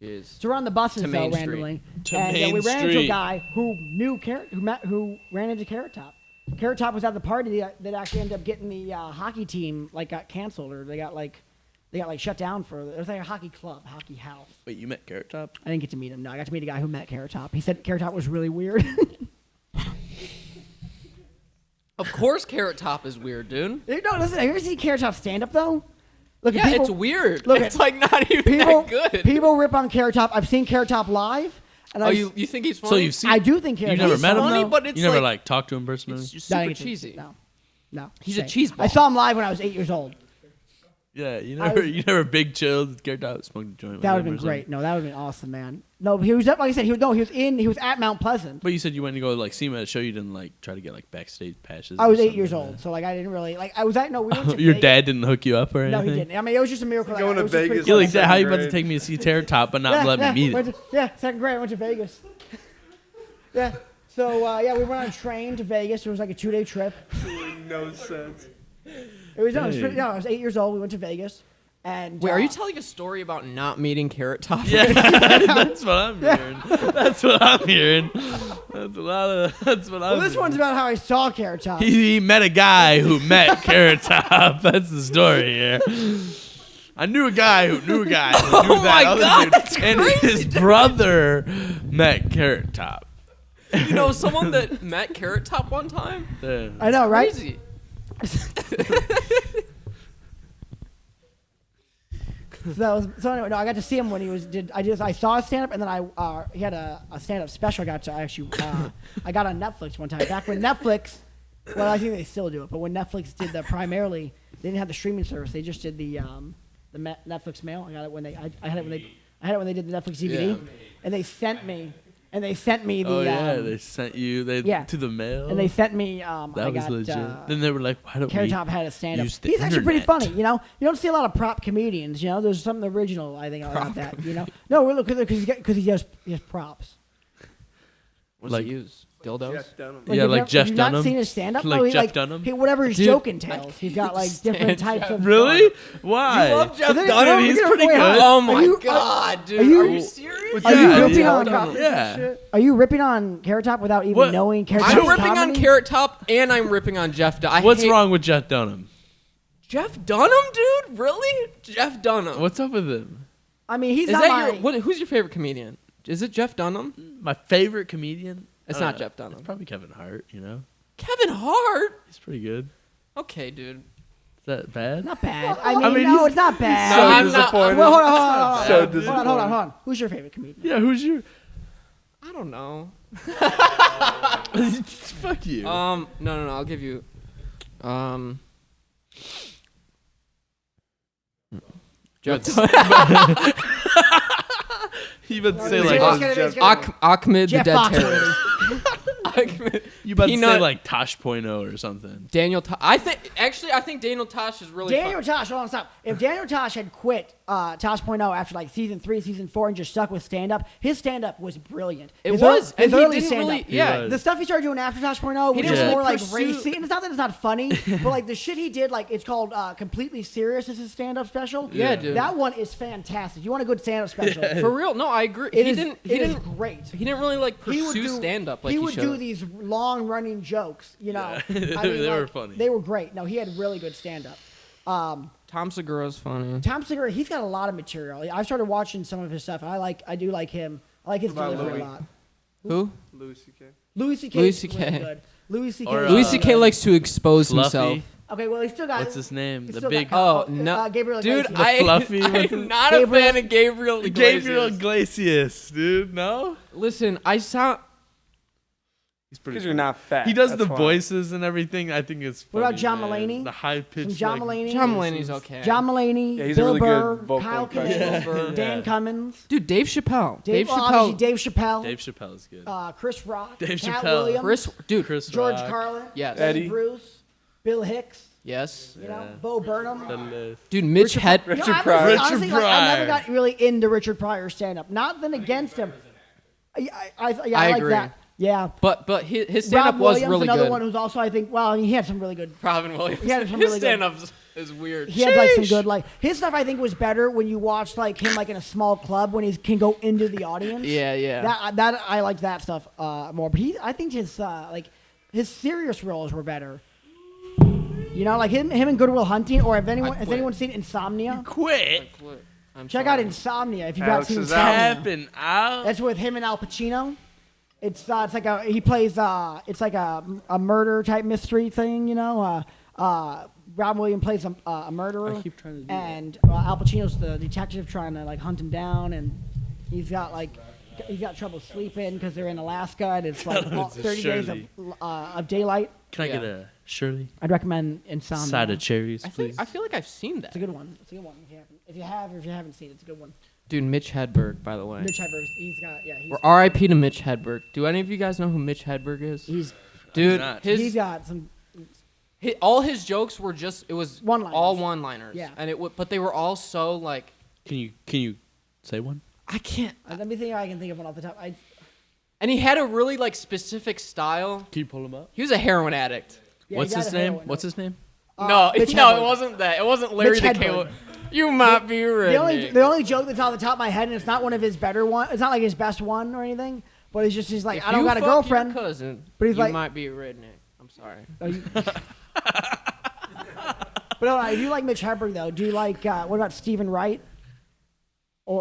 Jeez. So we're on the buses To though Main Street. randomly, To and Main we ran into a Street. guy who knew who ran into Carrot Top. Carrot Top was at the party that actually ended up getting the hockey team got canceled or they got shut down for. It was like a hockey club, hockey house. Wait, you met Carrot Top? I didn't get to meet him. No, I got to meet a guy who met Carrot Top. He said Carrot Top was really weird. Of course Carrot Top is weird, dude. No, listen. Have you ever seen Carrot Top stand up though? Look, Yeah, people, it's weird. look, It's like not even People, that good. people rip on Carrot Top. I've seen Carrot Top live, and Oh, you think he's funny? So you've seen? I do think Carrot You Top. never is met him funny, though? but it's you never like- talked to him personally? It's just No, I super didn't get to- cheesy. No. He's a Same. cheese ball. I saw him live when I was 8 years old. Yeah, you I never was- you never big chilled Carrot Top smoked a joint with That would him have or been great. something? No, that would have been awesome, man. No, he was like I said. He was at Mount Pleasant. But you said you went to go like see him at a show. You didn't like try to get like backstage passes. I or was 8 something years like old, that? so like I didn't really like. I was at no. We went to Your Vegas. dad didn't hook you up or No, anything? he didn't. I mean, it was just a miracle. Like, Going it to was just pretty Vegas You're cool. like, Dad, how you about to Second take me to see Carrot Top but not let me meet went it? to- second grade. I went to Vegas. Yeah. So we went on a train to Vegas. It was like a 2-day trip. No sense. It was I was 8 years old. We went to Vegas, and Wait, are you telling a story about not meeting Carrot Top? Yeah, that's what I'm hearing. That's what I'm hearing. That's what I'm Well, this hearing. one's about how I saw Carrot Top. He met a guy who met Carrot Top. That's the story here. I knew a guy who knew a guy who knew Oh that my other God, dude. that's And crazy, his brother met Carrot Top. You know someone that met Carrot Top one time? Yeah. I know, right? Crazy. So anyway, no, I got to see him when he was I saw his stand up, and then he had a stand up special. I got to actually I got on Netflix one time back when Netflix. Well, I think they still do it, but when Netflix did primarily, they didn't have the streaming service. They just did the Netflix mail. I got it when they. I had it when they did the Netflix DVD, and they sent me the. Oh yeah, they sent you to the mail. And they sent me. That was legit. Then they were like, "Why don't Carrot we Top had a stand up. use the He's actually pretty internet?" funny. You know, you don't see a lot of prop comedians. You know, there's something original. I think about that. You know, no, because he has props. What does Like- he use? Dildos? Jeff Dunham. Yeah, like Jeff Have you Dunham? not seen his stand up? Like Jeff Dunham? Whatever his Dude, joke entails, he's got like different types of. Really? Why? You love Jeff Dunham? Dunham? He's Wait, pretty wait, good. Oh my you- god, dude. are you- Are you serious? Are you Yeah, ripping yeah. on? Yeah. Are you ripping on Carrot Top without even What? knowing Carrot I'm Top's ripping on comedy? Carrot Top and I'm ripping on Jeff Dunham. What's wrong with Jeff Dunham? Jeff Dunham, dude? Really? Jeff Dunham. What's up with him? I mean, he's Is not that my. who's your favorite comedian? Is it Jeff Dunham? My favorite comedian? It's I don't not know. Jeff Dunham. It's probably Kevin Hart, you know? Kevin Hart? He's pretty good. Okay, dude. Is that bad? Not bad. I mean, mean, no, he's- it's not So bad. I'm not- disappointed. Well, hold on. So Hold disappointed. on. Who's your favorite comedian? Yeah, who's your... I don't know. Fuck you. No, I'll give you. Jeff Dunham. You about to say It's like... gonna be- it's gonna be- Ahmed the Jeff Dead Foxworthy. Terrorist. Ahmed- You about to say Peanut- like Tosh.0 or something. Daniel Tosh. I think Daniel Tosh is really Daniel fun. Tosh, hold on, stop. If Daniel Tosh had quit Tosh.0 after like season 3, season 4, and just stuck with stand up, his stand up was brilliant. It His was, his and he early didn't stand-up. really. He Yeah, was. The stuff he started doing after Tosh.0 was didn't just really more like pursue- racy, and it's not that it's not funny, but like the shit he did, like it's called Completely Serious is his stand-up special. Yeah, dude. That one is fantastic. You want a good stand-up special? for real. No, I agree. It he is- didn't. it He is didn't. great. He didn't really like He would pursue do stand up like he he would should. do these long running jokes, you know. Yeah. I mean, They were like, funny. They were great. No, he had really good stand up. Tom Segura's funny. Tom Segura, he's got a lot of material. I started watching some of his stuff. I do like him. I like his What about delivery Louis? a lot. Who? Louis C.K. Louis C.K. Louis is C.K. really good. Louis C.K. Or, is Louis really C.K. good. likes to expose Fluffy. himself. Okay, well, he still got. What's his name? he's The still big... got- Oh no, Gabriel dude! Iglesias. Fluffy, what's his- I'm not Gabriel- a fan of Gabriel Iglesias. Gabriel Iglesias, dude. No? Listen, I sound. He's pretty Because you're not fat. He does that's the why. voices and everything. I think it's funny. What about John man. Mulaney? The high-pitched... Some John Mulaney. John Mulaney's okay. John Mulaney. Yeah, he's a Bill really good Burr, vocal Kyle impressionist. Kinane, Yeah. Dan Cummins. Dude, Dave Chappelle. Dave well, Chappelle. obviously Dave Chappelle. Dave Chappelle is good. Chris Rock. Dave Cat Chappelle. Williams. Chris. George Rock. Carlin. Yes. Eddie Eddie. Bruce. Bill Hicks. Yes. You know, Yeah. Bo Burnham. The list. Dude, Mitch Hed. You know, Richard I Pryor. honestly, honestly, Richard like, I never Pryor. got really into Richard Pryor's stand-up. Nothing against him. I like agree. that. Yeah. But his stand up Rob was Williams, really another good. one who's also, I think, well, he had some really good. Robin Williams. He had some his really good- stand up is weird. He had like some good, like his stuff. I think was better when you watched like him like in a small club when he can go into the audience. Yeah. That I like that stuff more. But I think his like his serious roles were better. You know, like him and Good Will Hunting, or has quit. anyone seen Insomnia? Quit. I'm Check sorry. out Insomnia if you've Alex not seen is out. Insomnia. Tapping out. That's with him and Al Pacino. It's like he plays it's like a murder type mystery thing, you know. Robin Williams plays a murderer, I keep trying to do and Al Pacino's the detective trying to like hunt him down, and he's got trouble sleeping because they're in Alaska, and it's like It's a 30 days Shirley. of daylight. Can I Yeah. get a Shirley? I'd recommend Insomnia. Side of cherries, I please. feel like I've seen that. It's a good one. It's a good one. If you haven't seen it, it's a good one. Dude, Mitch Hedberg, by the way. Mitch Hedberg, he's Or R.I.P. to Mitch Hedberg. Do any of you guys know who Mitch Hedberg is? he's Dude, not. he's got some. all his jokes were just One-liners. all one-liners. Yeah. And but they were all so like Can you say one? I can't. Let me think if I can think of one off the top. And he had a really like specific style. Can you pull him up? He was a heroin addict. Yeah, What's he his got a name? heroin. What's his name? No, Mitch no, Hedberg. it wasn't that. It wasn't Larry Mitch the Hedberg. Cable. You might be right. The only joke that's on the top of my head, and it's not one of his better one. It's not like his best one or anything. But it's just he's like, I don't got a girlfriend. Your cousin, But he's you like- might be a redneck. I'm sorry. Oh, But no, if you like Mitch Hedberg though, do you like what about Stephen Wright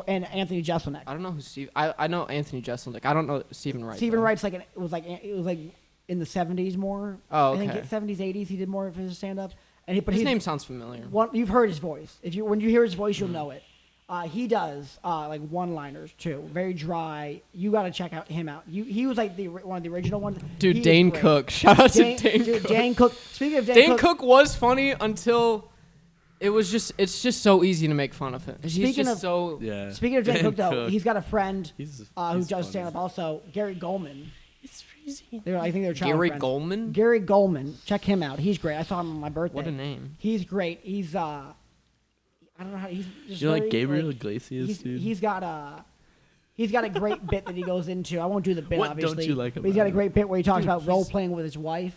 and Anthony Jeselnik? I don't know who Steve. I know Anthony Jeselnik. I don't know Stephen Wright. Stephen though. Wright's like it was like in the 70s more. Oh, I okay. think 70s 80s he did more of his stand up. And His name sounds familiar. You've heard his voice. When you hear his voice, you'll know it. He does like one-liners too, very dry. You got to check him out. He was like one of the original ones. Dude, He is Dane great. Cook. Shout out to Dane Dude, Cook. Dane Cook. Speaking of Dane Cook was funny until it's just so easy to make fun of him. Speaking of- Yeah. Speaking of Jay Dan Cook, though, Cook. he's got a friend He's who does funny. stand up also, Gary Goldman. It's freezing. I think they're child Gary friends. Goldman. Gary Goldman. Check him out. He's great. I saw him on my birthday. What a name. He's great. He's I don't know how he's just You know, like very, Gabriel like, Iglesias, dude. he's got a great bit that he goes into. I won't do the bit, What obviously. don't you like but he's got about a it? great bit where he talks about role playing with his wife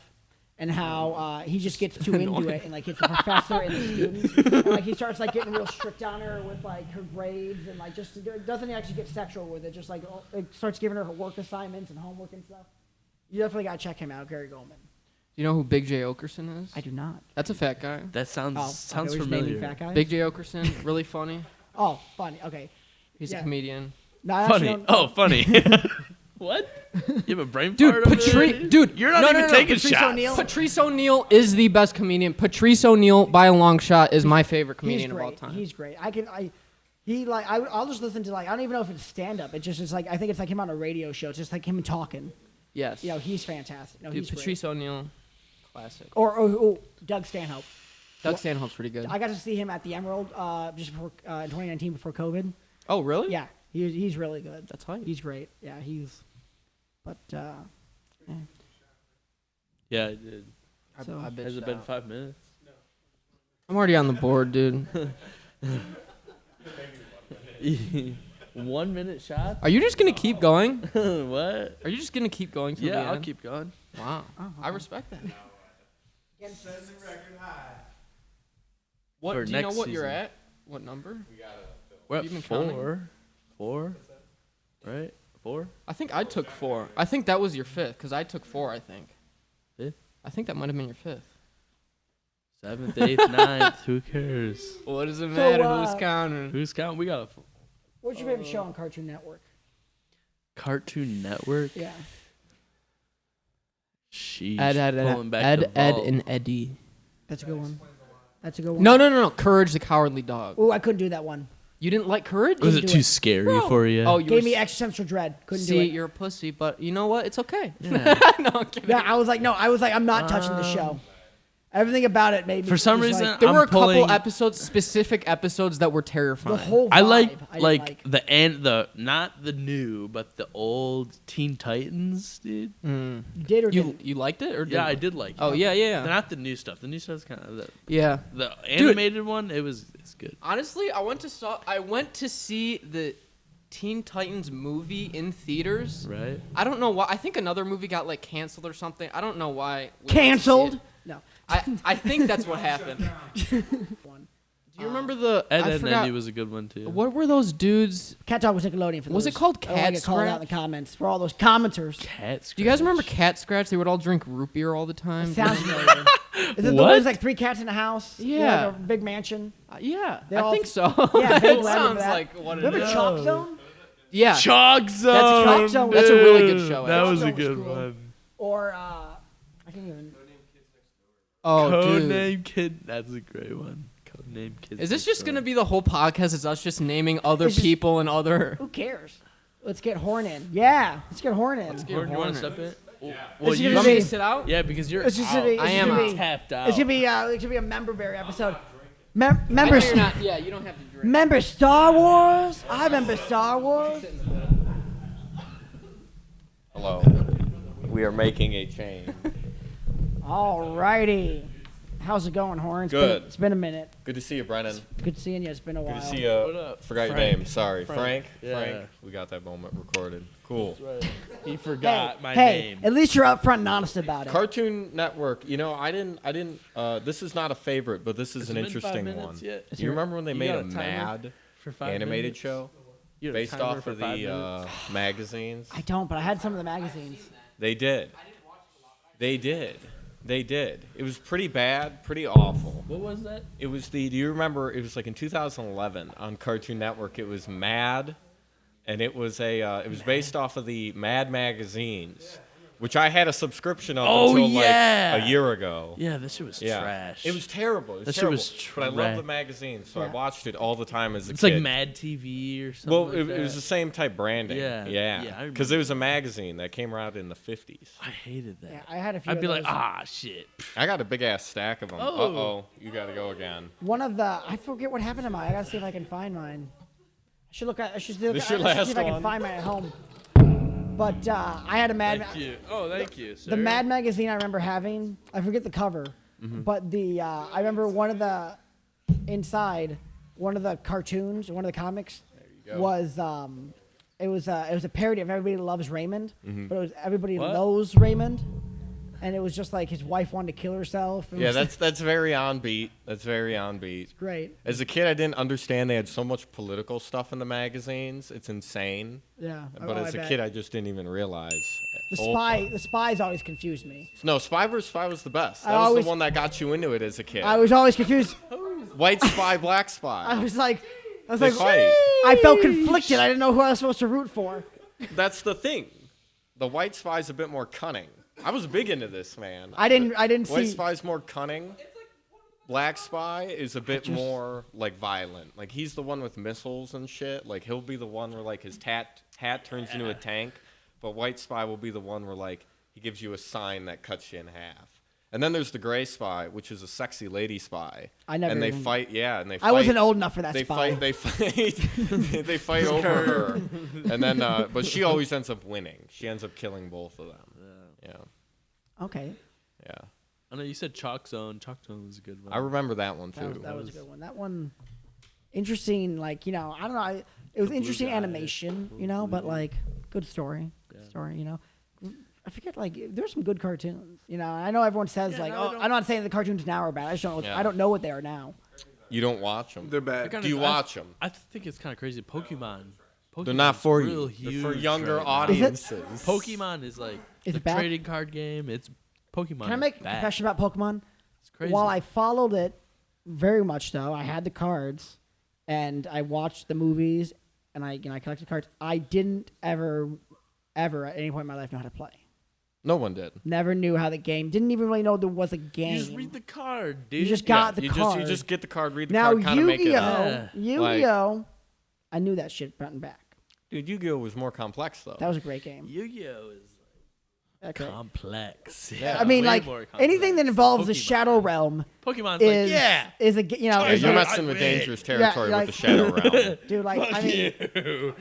and how he just gets too into Annoying. it and like gets the professor and the students. And, like he starts like getting real strict on her with like her grades and like just doesn't actually get sexual with it. Just like it starts giving her work assignments and homework and stuff. You definitely gotta check him out, Gary Goldman. Do you know who Big J Okerson is? I do not. That's a fat guy. That sounds Okay, we're just naming familiar. fat guys? Big J Okerson, really funny. Oh, funny. Okay. He's Yeah. a comedian. No, I actually Funny. don't- Oh, funny. What? You have a brain Dude, fart over there? dude, You're not no, even no, no, taking Patrice shots. O'Neal. Patrice O'Neal is the best comedian. Patrice O'Neal, by a long shot, is my favorite He's comedian of all great. time. He's great. I'll just listen to like I don't even know if it's stand up. It's like I think it's like him on a radio show. It's just like him talking. Yes. You know, he's fantastic. No, Dude, he's Patrice O'Neal, classic. great. Or Doug Stanhope. Doug Stanhope's pretty good. I got to see him at the Emerald just before in 2019 before COVID. Oh, really? Yeah, he's really good. That's hype. He's great. Yeah, but Yeah, I did. So- I bitched Has it been out. 5 minutes? I'm already on the board, dude. 1 minute shots? Are you just gonna keep going? What? Are you just gonna keep going till the Yeah, end? I'll keep going. Wow, I respect that. What? For Do you know next what you're season. at? What number? We're Have at you been counting? 4. Right? 4? I think I took 4. I think that was your 5th, because I took 4, I think. 5th? I think that might have been your 5th. 7th, 8th, 9th. Who cares? What does it matter? matter? Who's Who's counting? Who's counting? We got a what's your favorite show on Cartoon Network? Cartoon Network. Yeah, Sheesh. Ed, Pulling back the Ed, vault. and Eddie. that's a good one. That's a good one. No. Courage the Cowardly Dog. Oh, I couldn't do that one. You didn't like Courage? Was Couldn't it do too it. scary Bro. for you? Oh, you Gave were me s- existential dread. Couldn't See, do it. you're a pussy, but you know what? It's okay. Yeah. No, I'm kidding. Yeah, I was like, I'm not touching the show. Everything about it made me. For some just reason, like, There I'm were a couple pulling- episodes, specific episodes that were terrifying. the whole. Vibe, I like didn't like the not the new, but the old Teen Titans, dude. Mm. You did or didn't? You liked it or didn't? Yeah, I did like. Oh it. yeah. Not the new stuff. The new stuff's kind of Yeah. the animated one. It's good. Honestly, I went to see the Teen Titans movie in theaters. Right? I don't know why. I think another movie got like canceled or something. I don't know why. we went to see Canceled? it. No. I think that's what happened. One. Do you remember the? Ed, I Ed and forgot. Eddie was a good one too. What were those dudes? Cat Talk was Nickelodeon for those. Was it called I don't wanna Cat get called out in the Scratch? comments for all those commenters. Cat Do you guys remember Scratch. Cat Scratch? They would all drink root beer all the time. Sounds familiar. Is it the What? ones like 3 cats in a house? Yeah. Like a big mansion. Yeah, They're I all- think so. Yeah, it vaguely I remember sounds that. like what it Remember is. Chalk Zone? Yeah. Chalk Zone. Chalk Zone. That's a really good dude. show, That actually. was a Chalk Zone good was cool. one. Or I can't even. Oh, dude. Codename Kid. That's a great one. Codename Kid. Is this just gonna be the whole podcast? Is us just naming other It's just- people and other? Who cares? Let's get Horn in. Yeah, let's get Horn in. get Horn, you want to Horner. step in? Well, It's you gonna You want me be- to sit out? yeah, because you're It's just out. gonna be. I It's am gonna out. be. tapped out. It's gonna be a memberberry episode. I know Members. you're not. Yeah, you don't have to drink. Remember Star Wars? I remember Star Wars. Hello. We are making a change. Alrighty. How's it going, Horn? Good. It's been a minute. Good to see you, Brennan. Good seeing you. It's been a while. Good to see What you. up? Forgot your Frank. name. Sorry. Frank. Yeah. Frank. We got that moment recorded. Cool. That's right. He forgot my hey, name. at least you're upfront and honest about it. Cartoon Network. You know, I didn't. This is not a favorite, but this is Has an it been 5 interesting minutes one. yet? Do you remember when they You made got a a timer Mad For 5 animated minutes? show You had a based timer off for of 5 the minutes? magazines? I don't, but I had some of the magazines. They did. They did. They did. It was pretty bad, pretty awful. What was that? It was the. Do you remember? It was like in 2011 on Cartoon Network. It was Mad, and it was a. It was based off of the Mad magazines, which I had a subscription of Oh, until yeah. like a year ago. Yeah, this shit was Yeah. trash. It was terrible. It was That shit terrible. was But I love trash. the magazine, so I Yeah. watched it all the time as a It's kid. like Mad TV or something. Well, like it was the same type branding. Yeah. Yeah. Yeah, I Because it was a magazine that came out in the 50s. I hated that. Yeah, I had a few. I'd of be like, those. shit. I got a big ass stack of them. Oh. Uh-oh. You got to go again. One of the I forget what happened to mine. I gotta see if I can find mine. I should look at. I should, look This at, your I should last see if I can one? find mine at home. But I had a Mad. Thank you. Oh, thank you, sir. The Mad magazine I remember having. I forget the cover, Mm-hmm. but the I remember one of the inside one of the cartoons, one of the comics was it was a parody of Everybody Loves Raymond, Mm-hmm. but it was Everybody What? Loves Raymond, and it was just like his wife wanted to kill herself. It Yeah, was that's very on beat. That's very on beat. great. As a kid, I didn't understand they had so much political stuff in the magazines. It's insane. Yeah, But oh, as I a bet. kid, I just didn't even realize. The spies always confused me. No, Spy vs. Spy was the best. I That was always- the one that got you into it as a kid. I was always confused. White Spy, Black Spy. I was like, They fight. I felt conflicted. I didn't know who I was supposed to root for. That's the thing. The White Spy's a bit more cunning. I was big into this, man. I didn't White see. Spy's more cunning. Black Spy is a bit more like violent. Like he's the one with missiles and shit. Like he'll be the one where like his hat turns into a tank, but White Spy will be the one where like he gives you a sign that cuts you in half. And then there's the Gray Spy, which is a sexy lady spy. I never And they even- fight. Yeah, and they fight. I wasn't old enough for that They spy. fight. They fight. They fight over her, and then but she always ends up winning. She ends up killing both of them. Yeah. Okay, Yeah. I know you said Chalk Zone. Chalk Zone was a good one. I remember that one too. that was a good one. That one, interesting. Like I don't know. It was The interesting blue guy. animation, but like good story. Good story. I forget. Like there's some good cartoons. I know everyone says like, no, I oh, don't- I'm not saying the cartoons now are bad. I just don't. Yeah. I don't know what they are now. You don't watch them. They're bad. Kinda- Do you watch them? I think it's kind of crazy. Pokemon. They're not for real you. Huge They're for younger right now. audiences. Pokemon is like Is the it bad? trading card game. It's Pokemon. Can I make a bad. confession about Pokemon? It's crazy. While I followed it very much, though, I had the cards, and I watched the movies, and I collected cards. I didn't ever at any point in my life know how to play. No one did. Never knew how the game. Didn't even really know there was a game. You just read the card, dude. You just got the you card. you just get the card, read the now card, kind of make it up. Yeah. Yu-Gi-Oh, I knew that shit front and back. Dude, Yu-Gi-Oh was more complex though. That was a great game. Yu-Gi-Oh is Okay. complex. Yeah. I mean, Way like more complex. anything that involves the Pokemon. Shadow Realm Pokemon's is like, yeah, is a Yeah, is you're a- messing with dangerous territory like- with the Shadow Realm. dude. Like fuck I mean, you.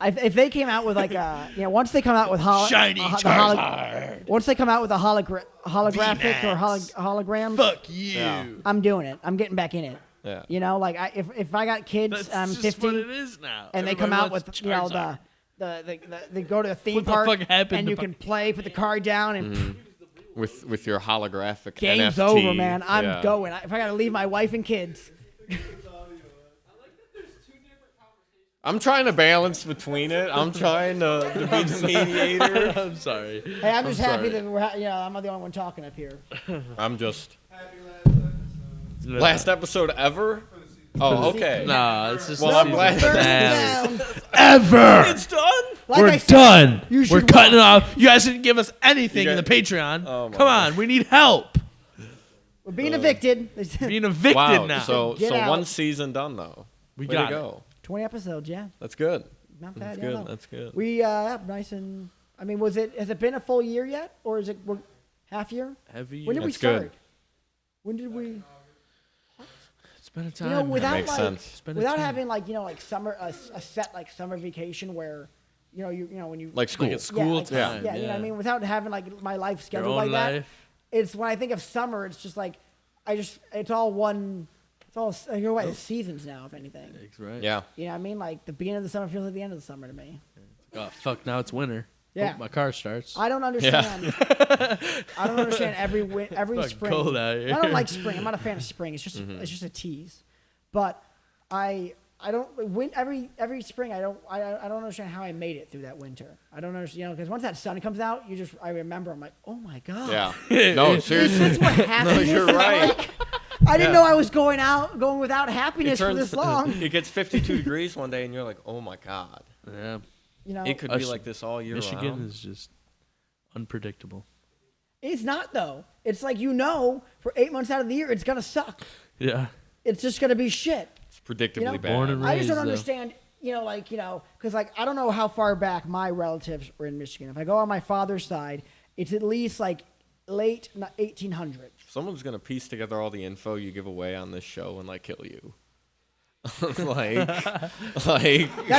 if they came out with like a once they come out with Shiny Charizard. Once they come out with a holographic or hologram, Fuck you. Yeah. I'm doing it. I'm getting back in it. Yeah. Like if I got kids, That's I'm just 50, what it is now. and they Everybody come out wants with Charizard. they go to a theme What the park fuck happened and to you can play, put the card down, and With your holographic game's NFT. over, man. I'm Yeah. going. If I got to leave my wife and kids, I'm trying to balance between it. I'm trying to be the mediator. I'm sorry. hey, I'm just happy sorry. that I'm not the only one talking up here. I'm just last episode ever. Oh, okay. Nah, it's just. Well, I'm season glad- finale. Down. Ever. It's done. Like We're I said, done. you We're should cutting it off. You guys didn't give us anything You in the guys- Patreon. Oh my Come on, we need help. We're being evicted. Being evicted Wow. now. So Get out. one season done though. we Way got to it. go. 20 episodes, yeah. That's good. Not That's bad. Yeah, good. no. That's good. We nice and. I mean, has it been a full year yet, or is it half year? Heavy. When did we That's start? good. When did we? It's been a time. You know, without makes like sense. It's been a without time. having like like summer a set like summer vacation where you know when you Like school. Like it's school like, time. yeah, you know what I mean, without having like my life Your scheduled own like that. life. It's when I think of summer, it's just like it's all one. It's all you're right. It's seasons now, if anything. That's right. Yeah. You know what I mean? Like the beginning of the summer feels like the end of the summer to me. Oh fuck! Now it's winter. Yeah. Oh, my car starts. I don't understand. I don't understand every fucking spring. cold out here. I don't like spring. I'm not a fan of spring. It's just a tease. But I don't every spring I don't understand how I made it through that winter. I don't understand because once that sun comes out, I remember I'm like, oh my god. Yeah. No, Is seriously. this what happiness you're is right. like? I didn't Yeah. know I was going without happiness for this long. It gets 52 degrees one day, and you're like, oh my god. Yeah. You know, It could be like this all year Michigan round. is just Unpredictable. It's not though. It's like for 8 months out of the year, it's gonna suck. Yeah. It's just gonna be shit. It's predictably You know? bad. Born and I just don't raised, though. understand. Because I don't know how far back my relatives were in Michigan. If I go on my father's side, it's at least like late 1800s. Someone's gonna piece together all the info you give away on this show and like kill you. like That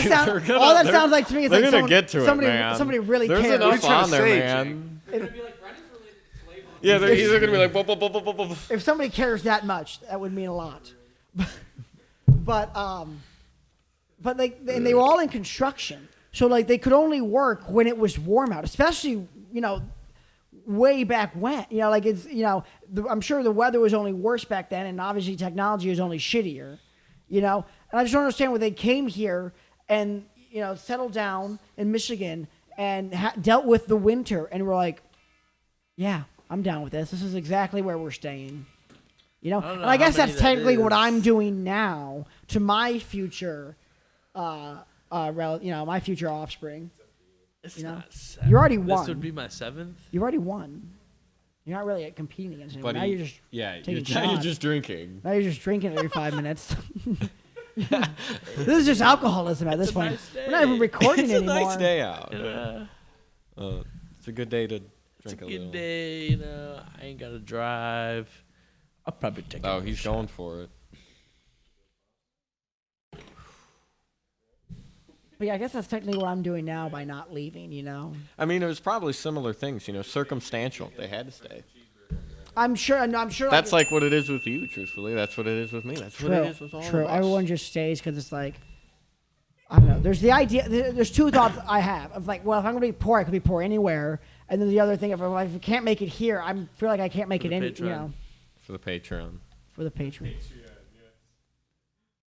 sounds. All that sounds like to me is they're like gonna get to somebody, it, man. somebody really There's cares. enough on there, say, man. They're gonna be like, Brennan's related to slavery. Yeah, they're either gonna be like, "Bop, bop, bop, bop, bop, bop." If somebody cares that much, that would mean a lot. But like, and they were all in construction, so like they could only work when it was warm out, especially way back when. Like it's I'm sure the weather was only worse back then, and obviously technology was only shittier. And I just don't understand why they came here and settled down in Michigan and dealt with the winter, and were like, yeah, I'm down with this. This is exactly where we're staying. don't know And I guess how many that's technically that what is. I'm doing now to my future, my future offspring. It's You know? not 7. You already This won. would be my 7th. You already won. You're not really competing against anyone. Buddy, Now you're just taking now you're shots. just drinking. Now you're just drinking every 5 minutes. This is just alcoholism at this a point. nice We're not even day. recording It's a anymore. nice day out. Yeah. It's a good day to It's a drink a good little. day. I ain't gotta drive. I'll probably take. Oh, another he's shot. going for it. But yeah, I guess that's technically what I'm doing now by not leaving. I mean, it was probably similar things, circumstantial. They had to stay. I'm sure. No, I'm sure. That's like what it is with you, truthfully. That's what it is with me. That's what it is with all True. of us. Everyone just stays because it's like, I don't know. There's the idea. There's two thoughts I have of like, well, if I'm gonna be poor, I could be poor anywhere. And then the other thing, if I can't make it here, I feel like I can't make For it the any. Patreon. For the Patreon. For the Patreon.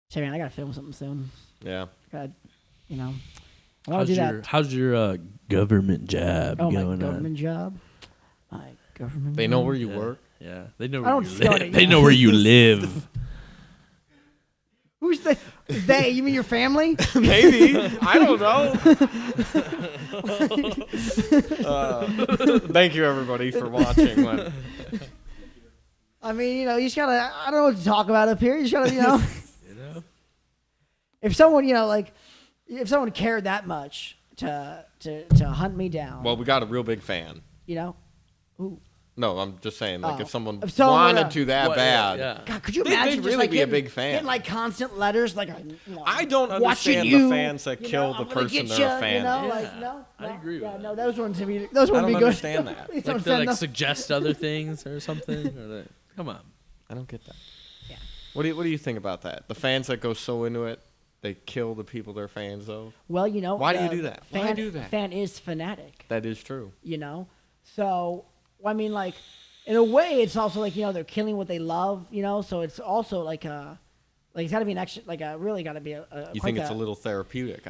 Say, man, I gotta film something soon. Yeah. I want to do that. How's your government job Oh, going my on? government job. My government. They know where you Yeah. work. Yeah, they know I where don't you feel live. it They yet. know where you live. Who's the? They? You mean your family? Maybe. I don't know. Thank you, everybody, for watching. I mean, you just gotta. I don't know what to talk about up here. You just gotta, You know? If someone, if someone cared that much to hunt me down. Well, we got a real big fan. Ooh. No, I'm just saying, like, Oh. if someone If someone, wanted to that What, bad. Yeah. God, could you They'd imagine just really like be a getting, big fan. getting like constant letters, like I don't watching understand you, the fans that kill the I'm gonna person get they're ya, a fan of. like no, I agree with yeah, that. no, those ones would be those I wouldn't don't be good. understand that. Please Like don't they send them. suggest other things or something. Come on. I don't get that. Yeah. What do you think about that? The fans that go so into it, they kill the people they're fans of. Well, Why do you do that? Fan, Why do that? Fan is fanatic, That is true. So I mean, like in a way, it's also like they're killing what they love, So it's also like it's got to be an extra, really got to be a. You quite think it's a little therapeutic?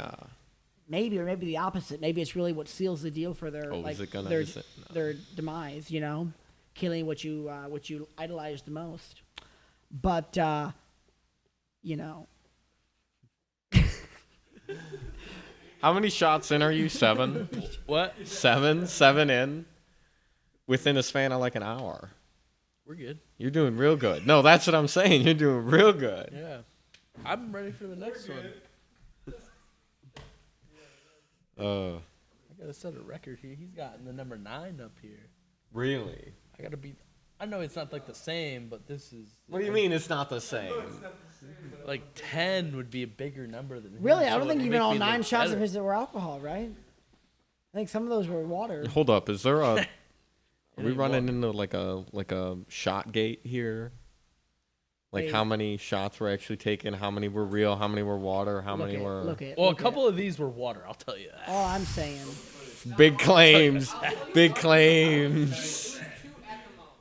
maybe, or maybe the opposite. Maybe it's really what seals the deal for their Oh, is it gonna? their, Is it? No. their demise. Killing what you idolize the most. But How many shots in are you? 7? What? 7 in, within a span of like an hour. We're good. You're doing real good. No, that's what I'm saying. You're doing real good. Yeah. I'm ready for the next one. I gotta set a record here. He's gotten the number 9 up here. Really? I gotta be. I know it's not like the same, but this is. What do you mean it's not the same? Like 10 would be a bigger number than. really, him, I so don't it think would even make all me 9 look shots better. of his were alcohol, right? I think some of those were water. Hold up. Is there a? Are we ain't running water. into like a shot gate here? Like Hey. how many shots were actually taken? How many were real? How many were water? How many were? Well, a couple of these were water. I'll tell you that. All I'm saying Big claims. Big claims.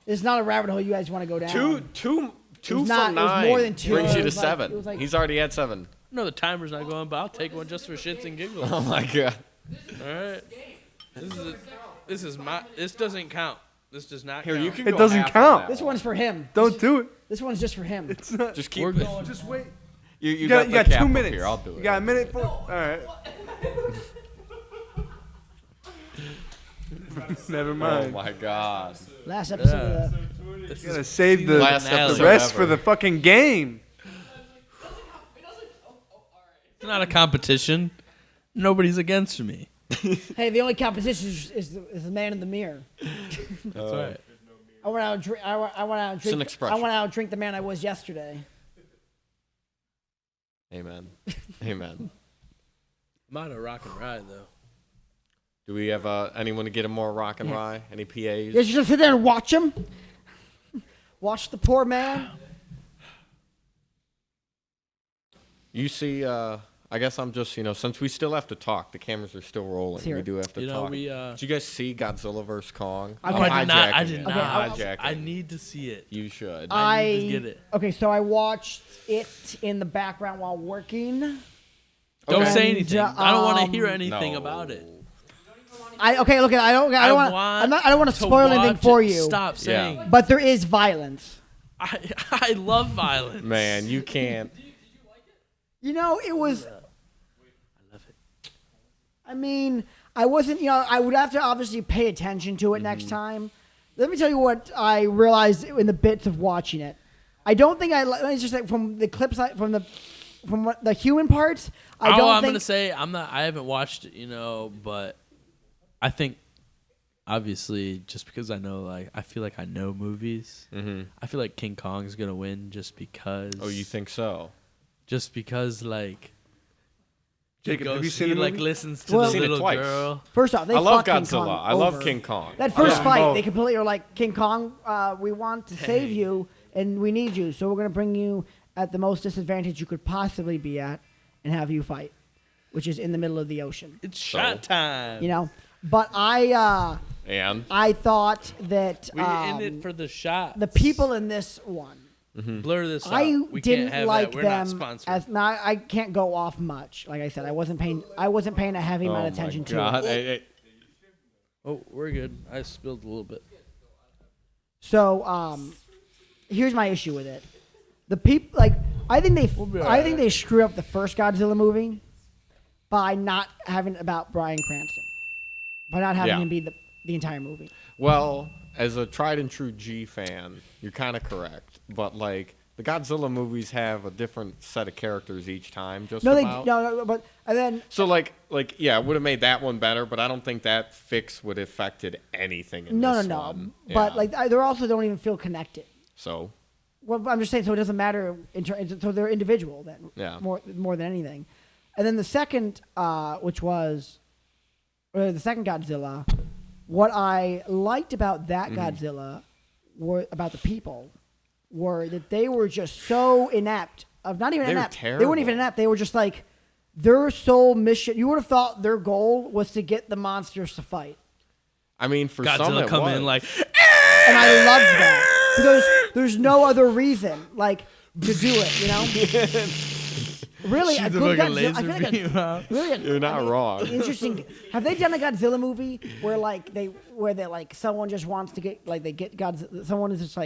it's not a rabbit hole you guys want to go down. Two was not- from it was 9 more than 2. brings It you to was like- 7. it was like- He's already at 7. No, the timer's not going, but I'll take one just for shits and giggles. Oh my god. All right. This doesn't count. This does not Here, count. you can. It go doesn't half on count. that This one. one's for him. Don't do it. This one's just for him. It's not. Just keep. We're it. going. Just wait. You You got got the 2 cap up minutes. Here. I'll do it. You got a minute for. All right. Never Oh mind. my god. Last episode of the. This You gotta is save the, Last finale. episode the rest ever. for the fucking game. It's not a competition. Nobody's against me. Hey, the only competition is the man in the mirror. That's right. I went out. I went out. It's an Drink, I expression. went out. Drink the man I was yesterday. Amen. Amen. I'm on a rock and ride though. Do we have anyone to get him more rock and rye? Any PAs? You just sit there and watch him. Watch the poor man. You see, I guess I'm just, since we still have to talk, the cameras are still rolling. Let's hear We it. do have to talk. We Did you guys see Godzilla vs. Kong? Okay. Oh, I did not. I hijacking did it. not. I'm hijacking I it. need to see it. You should. I need to get it. Okay, so I watched it in the background while working. Don't Okay. say anything. I don't want to hear Um, anything No. about it. Look, I don't want to spoil anything watch for it. you. Stop saying. Yeah. But there is violence. I love violence. Man, you can't. It was. I love it. I mean, I wasn't. I would have to obviously pay attention to it Mm-hmm. next time. Let me tell you what I realized in the bits of watching it. I don't think it's just like from the clips, from what the human parts. I'm gonna say I'm not. I haven't watched it, but I think obviously just because I know, I feel like I know movies. Mm-hmm. I feel like King Kong's gonna win just because. Oh, you think so? Just because, Jacob, goes- have you seen he the movie? listens to Well- the Seen it little twice. girl. First off, they I love fucked King Godzilla. Kong I love over. King Kong. That I first love fight, them both. they completely were like, King Kong, we want to save you, and we need you, so we're going to bring you at the most disadvantage you could possibly be at and have you fight, which is in the middle of the ocean. It's shot time. But And I thought that We in it for the shot. the people in this one, Blur this out. I We didn't can't have like that. We're them not sponsored. as now. I can't go off much. Like I said, I wasn't paying a heavy amount of attention to God. it. Hey, Oh, we're good. I spilled a little bit. So here's my issue with it. The people I think they screw up the first Godzilla movie by not having it about Bryan Cranston, by not having Yeah. him be the entire movie. Well, as a tried and true G fan, you're kind of correct. But the Godzilla movies have a different set of characters each time. Just about. No, but and then So yeah, it would have made that one better, but I don't think that fix would have affected anything in no. this one. But Yeah. they also don't even feel connected. So Well, I'm just saying, so it doesn't matter. So they're individual then. Yeah. More than anything, and then the second, which was, the second Godzilla, what I liked about that Godzilla, were about the people, were that they were just so inept. Not even They were inept. They terrible. weren't even inept. They were just like their sole mission. You would have thought their goal was to get the monsters to fight, I mean, for some Godzilla it come was. in like, and I loved that because there's no other reason to do it. Really, a shoot the good fucking Godzilla. I laser feel like beam out. You're not wrong. Interesting. Have they done a Godzilla movie where someone just wants to get they get Godzilla? Someone is just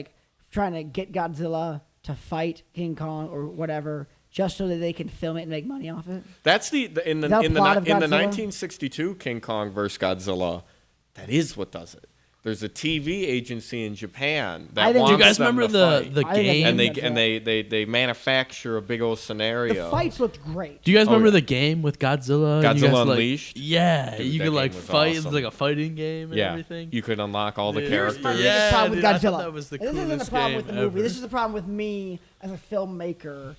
trying to get Godzilla to fight King Kong or whatever, just so that they can film it and make money off it. That's in the Is that a plot of in the Godzilla? 1962 King Kong vs Godzilla. That is what does it. There's a TV agency in Japan I that think- wants do you guys them remember to fight. the I think game? and they manufacture a big old scenario. The fights looked great. Do you guys remember yeah. the game with Godzilla? And you Godzilla guys, Unleashed? Yeah, Dude, you that could game was fight. It's awesome. like a fighting game and Yeah, everything. you could unlock all the Yeah. characters. My Yeah, biggest problem with dude, I thought Godzilla. that was the And this isn't the coolest problem with the game movie. ever. This is the problem with me as a filmmaker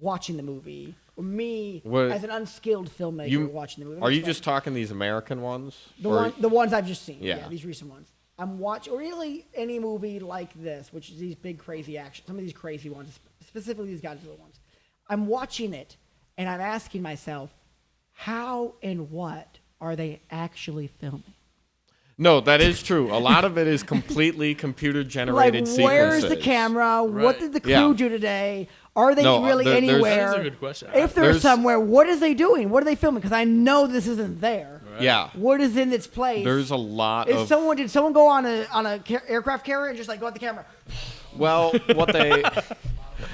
watching the movie. Or me What- as an unskilled filmmaker watching the movie. Are you It's just talking these American ones? the ones I've just seen? Yeah. These recent ones. I'm watching really any movie like this, which is these big crazy action. Some of these crazy ones, specifically these Godzilla ones. I'm watching it, and I'm asking myself, how and what are they actually filming? No, that is true. A lot of it is completely computer generated sequences. Where's the camera? What Right. did the crew Yeah. do today? Are they No, really there's- anywhere? That's a good question. If they're There's- somewhere, what are they doing? What are they filming? Because I know this isn't there. Yeah, What is in its place? there's a lot Did of. someone go on a aircraft carrier and just go at the camera? Well, what they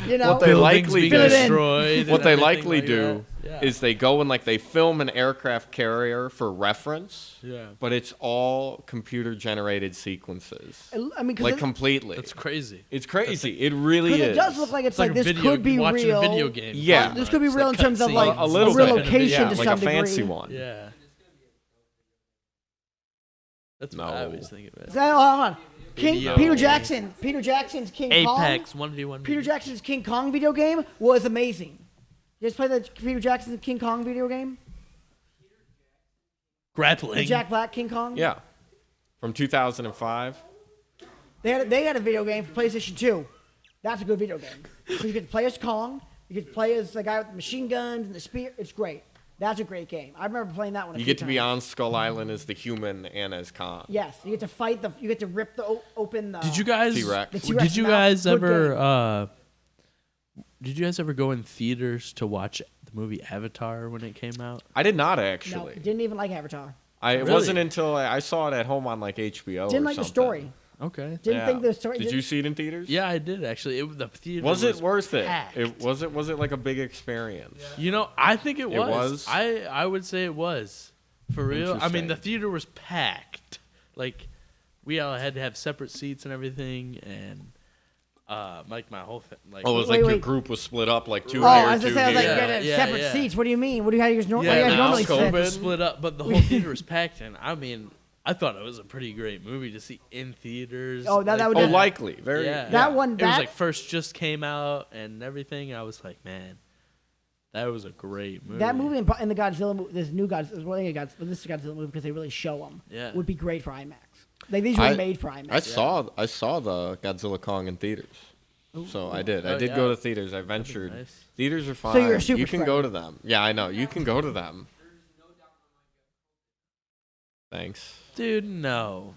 You know, What they Buildings likely being Fill it do, in. destroyed. what and they everything likely like do that. Yeah. is they go and like they film an aircraft carrier for reference, Yeah. but it's all computer generated sequences, I mean, like because completely. That's crazy. It's crazy. It really it is. does look like it's like a this video, could be watching real. a video game. Yeah. This could be It's real in terms of like cutscenes a little real bit. location Yeah, to like some a fancy degree. one. Yeah. That's No. what I always think of it. So, hold on. Video. Peter Jackson's King Kong. Apex 1v1. Peter Jackson's King Kong video game was amazing. You guys play the Peter Jackson's King Kong video game? The Grappling. Jack Black King Kong? Yeah, from 2005. They had a video game for PlayStation 2. That's a good video game. So you get to play as Kong. You get to play as the guy with the machine guns and the spear. It's great. That's a great game. I remember playing that one. You get to be on Skull Island as the human and as Kong. Yes, you get to fight the. You get to rip the open the. Did you guys? T-Rex. The T-Rex Did you mouth. guys Good ever? Did you guys ever go in theaters to watch the movie Avatar when it came out? I did not No, actually. didn't even like Avatar. It Really? wasn't until I saw it at home on like HBO. Didn't or like the something. story. Okay. Didn't think the story. Did you see it in theaters? Yeah, I did actually. The theater Was it worth it? packed. Was it like a big experience? You know, I think it was. was? I would say it was. For real. I mean, Interesting. the theater was packed. Like, we all had to have separate seats and everything, and like my whole thing. Like, Oh, it was Wait, like wait. your group was split up like two Oh, here, I was two gonna say, I was like, here. you had Yeah, separate yeah. seats. What do you mean? What do you guys yeah, what do you guys now normally COVID. sit? split up, but the whole theater was packed, and I mean, I thought it was a pretty great movie to see in theaters. Oh, that would Oh, Yeah. likely. Very. Yeah. That one, It was that like first just came out and everything. I was like, man, that was a great movie. that movie and the Godzilla movie, this new Godzilla, well, this is a Godzilla movie because they really show them. Yeah. Would be great for IMAX. Like these were I- made for IMAX. I saw the Godzilla Kong in theaters. So I did. I Oh, did yeah. go to theaters. I ventured. nice. Theaters are fine. you're a super you can spreader. go to them. Yeah, I know. You can go to them. Thanks. Dude, no.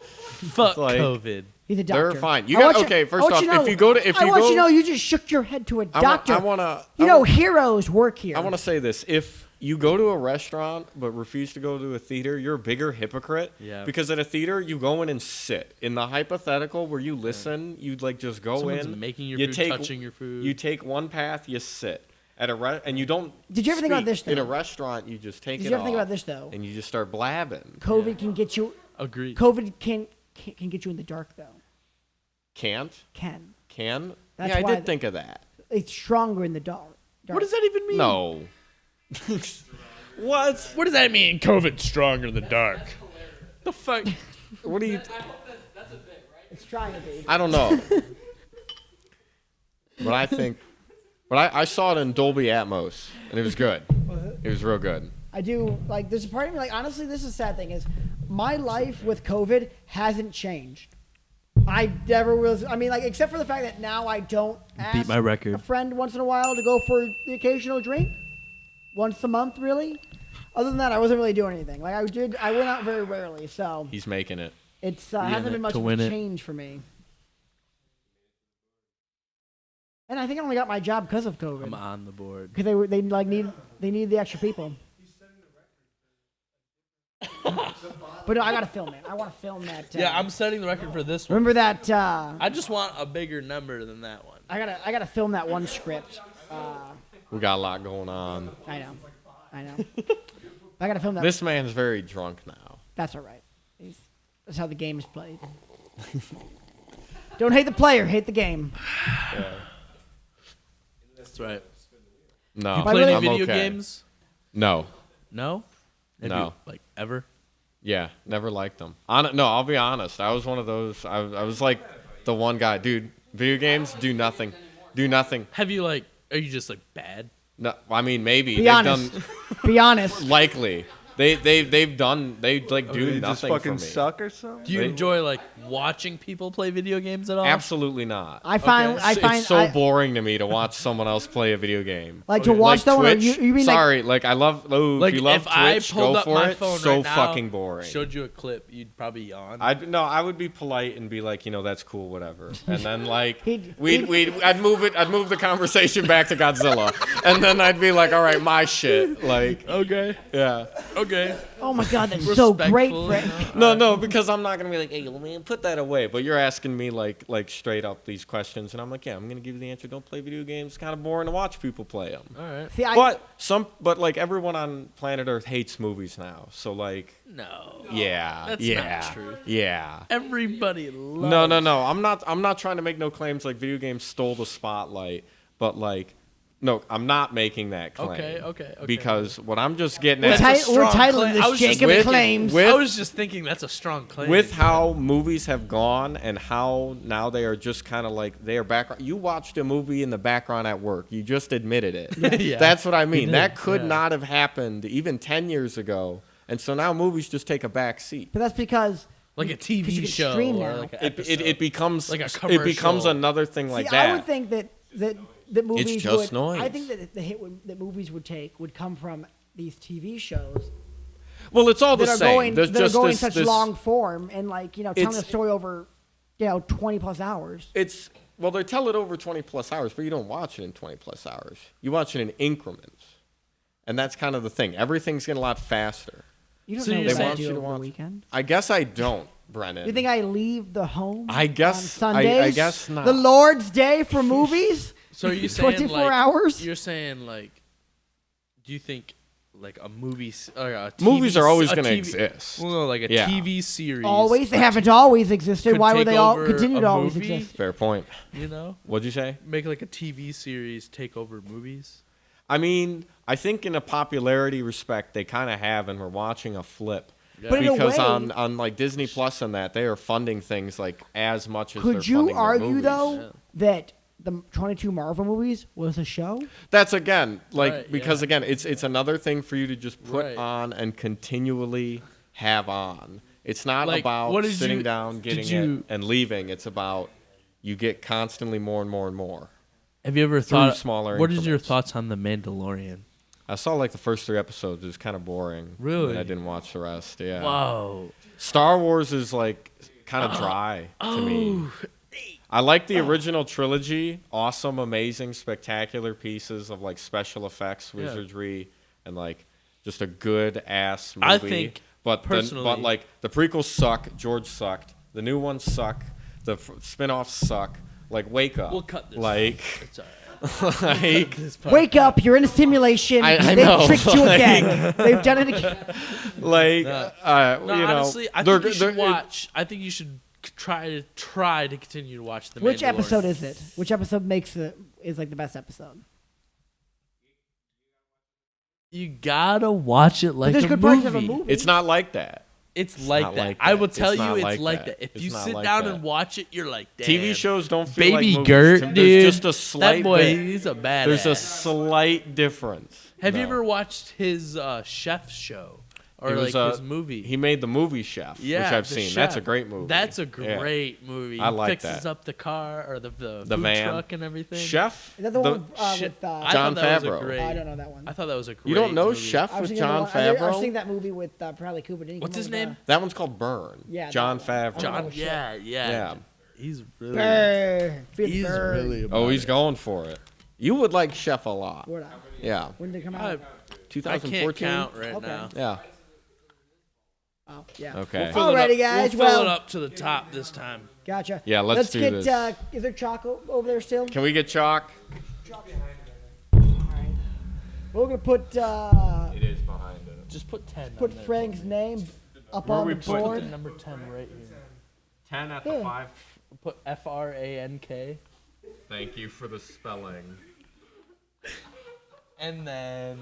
Fuck like- COVID. He's a doctor. They're fine. You I got want okay. I First want off, you to know- if you go to I want you to know you just shook your head to a doctor. I wanna. you know, heroes work here. I want to say this: if you go to a restaurant but refuse to go to a theater, you're a bigger hypocrite. Yeah. Because at a theater, you go in and sit. In the hypothetical where you listen, you'd like just go Someone's in, making your you food, take, touching your food. You take one path, you sit at a and you don't. Did you ever think about speak. this, though? In a restaurant, you just take Did it you ever think off, about this though? and you just start blabbing. COVID can get you. Agreed. COVID can get you in the dark though. Can? That's Yeah, I why did think of that. It's stronger in the dark. What does that even mean? No. What? What does that mean? COVID's stronger in the dark. The fuck? What do you? It's trying to be. I don't know. But I think, I saw it in Dolby Atmos, and it was good. It was real good. I do like. There's a part of me like honestly. This is a sad thing is my life with COVID hasn't changed. I never was. I mean, like except for the fact that now I don't ask my record. a friend once in a while to go for the occasional drink, once a month really. Other than that, I wasn't really doing anything. Like I went out very rarely, so He's making it. it's in hasn't it been much to of win a it. change for me. And I think I only got my job because of COVID. I'm on the board. Because they need the extra people. But no, I gotta film it. I want to film that. Yeah, I'm setting the record for this one. Remember that? I just want a bigger number than that one. I gotta film that one script. We got a lot going on. I know. I gotta film that. This man's very drunk now. That's all right. That's how the game is played. Don't hate the player, hate the game. That's right. No, You play any I'm video okay. games? No. No? Have No. you, like, ever? Yeah, never liked them. No, I'll be honest. I was one of those. I was like the one guy, dude. Video games do nothing. Do nothing. Have you, like, are you just, like, bad? No, I mean maybe Be they've honest. done Be honest. likely. They've do They nothing just for fucking me. suck or something? Do you They- enjoy, like, watching people play video games at all? Absolutely not. I find It's so boring to me to watch someone else play a video game. like to watch Like that one. Or Twitch. you mean Sorry, like I love. Oh, Like, if you love if I Twitch, pulled go up for my it. phone So right now, fucking boring. showed you a clip, you'd probably yawn. I would be polite and be like, that's cool, whatever. And then like He'd- I'd move the conversation back to Godzilla, and then I'd be like, all right, my shit, like Okay. yeah. Okay. Oh my God, that's so great, Respectful, Frank. you know? No, because I'm not gonna be like, hey, let me put that away. But you're asking me like straight up these questions, and I'm like, yeah, I'm gonna give you the answer. Don't play video games. It's kind of boring to watch people play them. All right. See, But like everyone on planet Earth hates movies now. So like, No. yeah, That's yeah, not true. yeah. Everybody loves. No. I'm not trying to make no claims like video games stole the spotlight, but like, no, I'm not making that claim. Okay. Because what I'm just getting we're, at we're titling claim. I this was just Jacob with- Claims. with- I was just thinking that's a strong claim. with how movies have gone and how now they are just kind of like they are background. You watched a movie in the background at work. You just admitted it. Yeah. That's what I mean. did, That could yeah. not have happened even 10 years ago. And so now movies just take a back seat. But that's because like a you TV can show stream or now. like an It episode. becomes Like a it becomes commercial. another thing like see, that. I would think that movies just would. noise. I think that the hit that movies would take would come from these TV shows Well, it's all the that are same. going There's that are just going this, such this, long form and like telling It's- a story over 20 plus hours. It's well, they tell it over 20 plus hours, but you don't watch it in 20 plus hours. You watch it in increments, and that's kind of the thing. Everything's getting a lot faster. You don't So know you're what I saying- do you to over the watch- weekend. I guess I don't, Brennan. You think I leave the home? I guess- on I Sundays. guess not. The Lord's Day for movies. So are you saying 24 like, hours? You're saying like, do you think like a movie or a TV Movies are always a going to TV exist. Well, no, like a Yeah. TV series. Always, they haven't always existed. could Why would take they all over continue a to always movie? exist? Fair point. You know, What'd you say? make like a TV series take over movies. I mean, I think in a popularity respect, they kind of have, and we're watching a flip. Yeah. But in a Because way- on like Disney Plus and that, they are funding things like as much as they're Could you funding their argue movies. though Yeah. that the 22 Marvel movies was a show? That's again like Right, because yeah. again it's another thing for you to just put Right. on and continually have on. It's not Like, about what did sitting you- down, did getting you- it, and leaving. It's about you get constantly more and more and more. Have you ever Through thought? smaller What is your increments. thoughts on the Mandalorian? I saw like the first 3 episodes. It was kind of boring. Really? And I didn't watch the rest. Yeah. Whoa. Star Wars is like kind of dry to me. I like the original trilogy. Awesome, amazing, spectacular pieces of like special effects, Yeah. wizardry, and like just a good ass movie. I think, but personally- like the prequels suck. George sucked. The new ones suck. The spin-offs suck. Like wake up. We'll cut this. Like It's all right. like This part- Wake up! You're in a simulation. I They've know, tricked you like- again. They've done it again. like No, you know. honestly, I they're- think you should they're- watch. I think you should try to continue to watch the. Which Mandalorian. episode is it? Which episode is like the best episode? You gotta watch it But like there's a good movie. parts of a movie. It's not like that. It's It's like not that. like I that. will tell It's you, not it's like like that. that. If It's you not sit like down that. and watch it, you're like, damn. TV shows don't feel Baby like Gert, movies. dude. There's just a slight that boy, bit. he's a badass. There's a slight difference. Have you No. ever watched his chef show or It was, like his movie? He made the movie Chef, Yeah, which I've The seen. Chef. That's a great movie. That's a Yeah. great movie. I He like fixes that. up the car or the food van. truck and everything. Chef. Is that the one with, Shit. with I John thought that was a Favreau. great- I don't know that one. I thought that was a great. You don't know movie. Chef I was with thinking John of the one- I was Favreau? seeing that movie with Bradley Cooper. Didn't he What's come his up name? with, That one's called Burn. Yeah, John that one. Favreau. John. Oh, shit. Yeah. Yeah. He's really. Brr, feel He's brr. really. About Oh, he's it. going for it. You would like Chef a lot. What? Yeah. When did it come I, out? I 2014. can't count right Okay. now. Yeah. Oh, yeah. Okay. Fill it Alrighty, up- guys. We'll fill Well, it up to the top this time. Gotcha. Yeah, let's do get. this. Is there chocolate over there still? Can we get chalk? Alright. We're gonna put It is behind it. Just put 10. put on there. Frank's name up Where on we the put Put board. the number 10 right here. 10 at Yeah. 5. Put FRANK. Thank you for the spelling. And then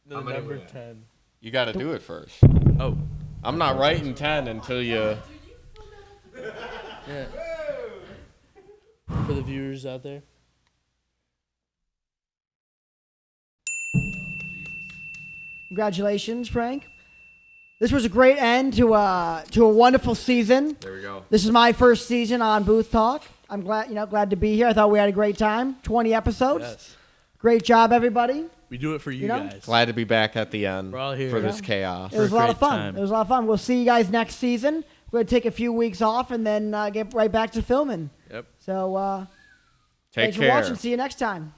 the How many number were there? 10. You got to do it first. Oh. I'm not writing 10 until you. Yeah. For the viewers out there. Congratulations, Frank. This was a great end to a wonderful season. There we go. This is my first season on Booth Talk. I'm glad to be here. I thought we had a great time. 20 episodes. Yes. Great job, everybody. We do it for you, You know? guys. Glad to be back at the end We're all here. for this Yeah. chaos. It was a a lot of great fun. time. It was a lot of fun. We'll see you guys next season. We're going to take a few weeks off and then get right back to filming. Yep. So Take thanks care. for watching. See you next time.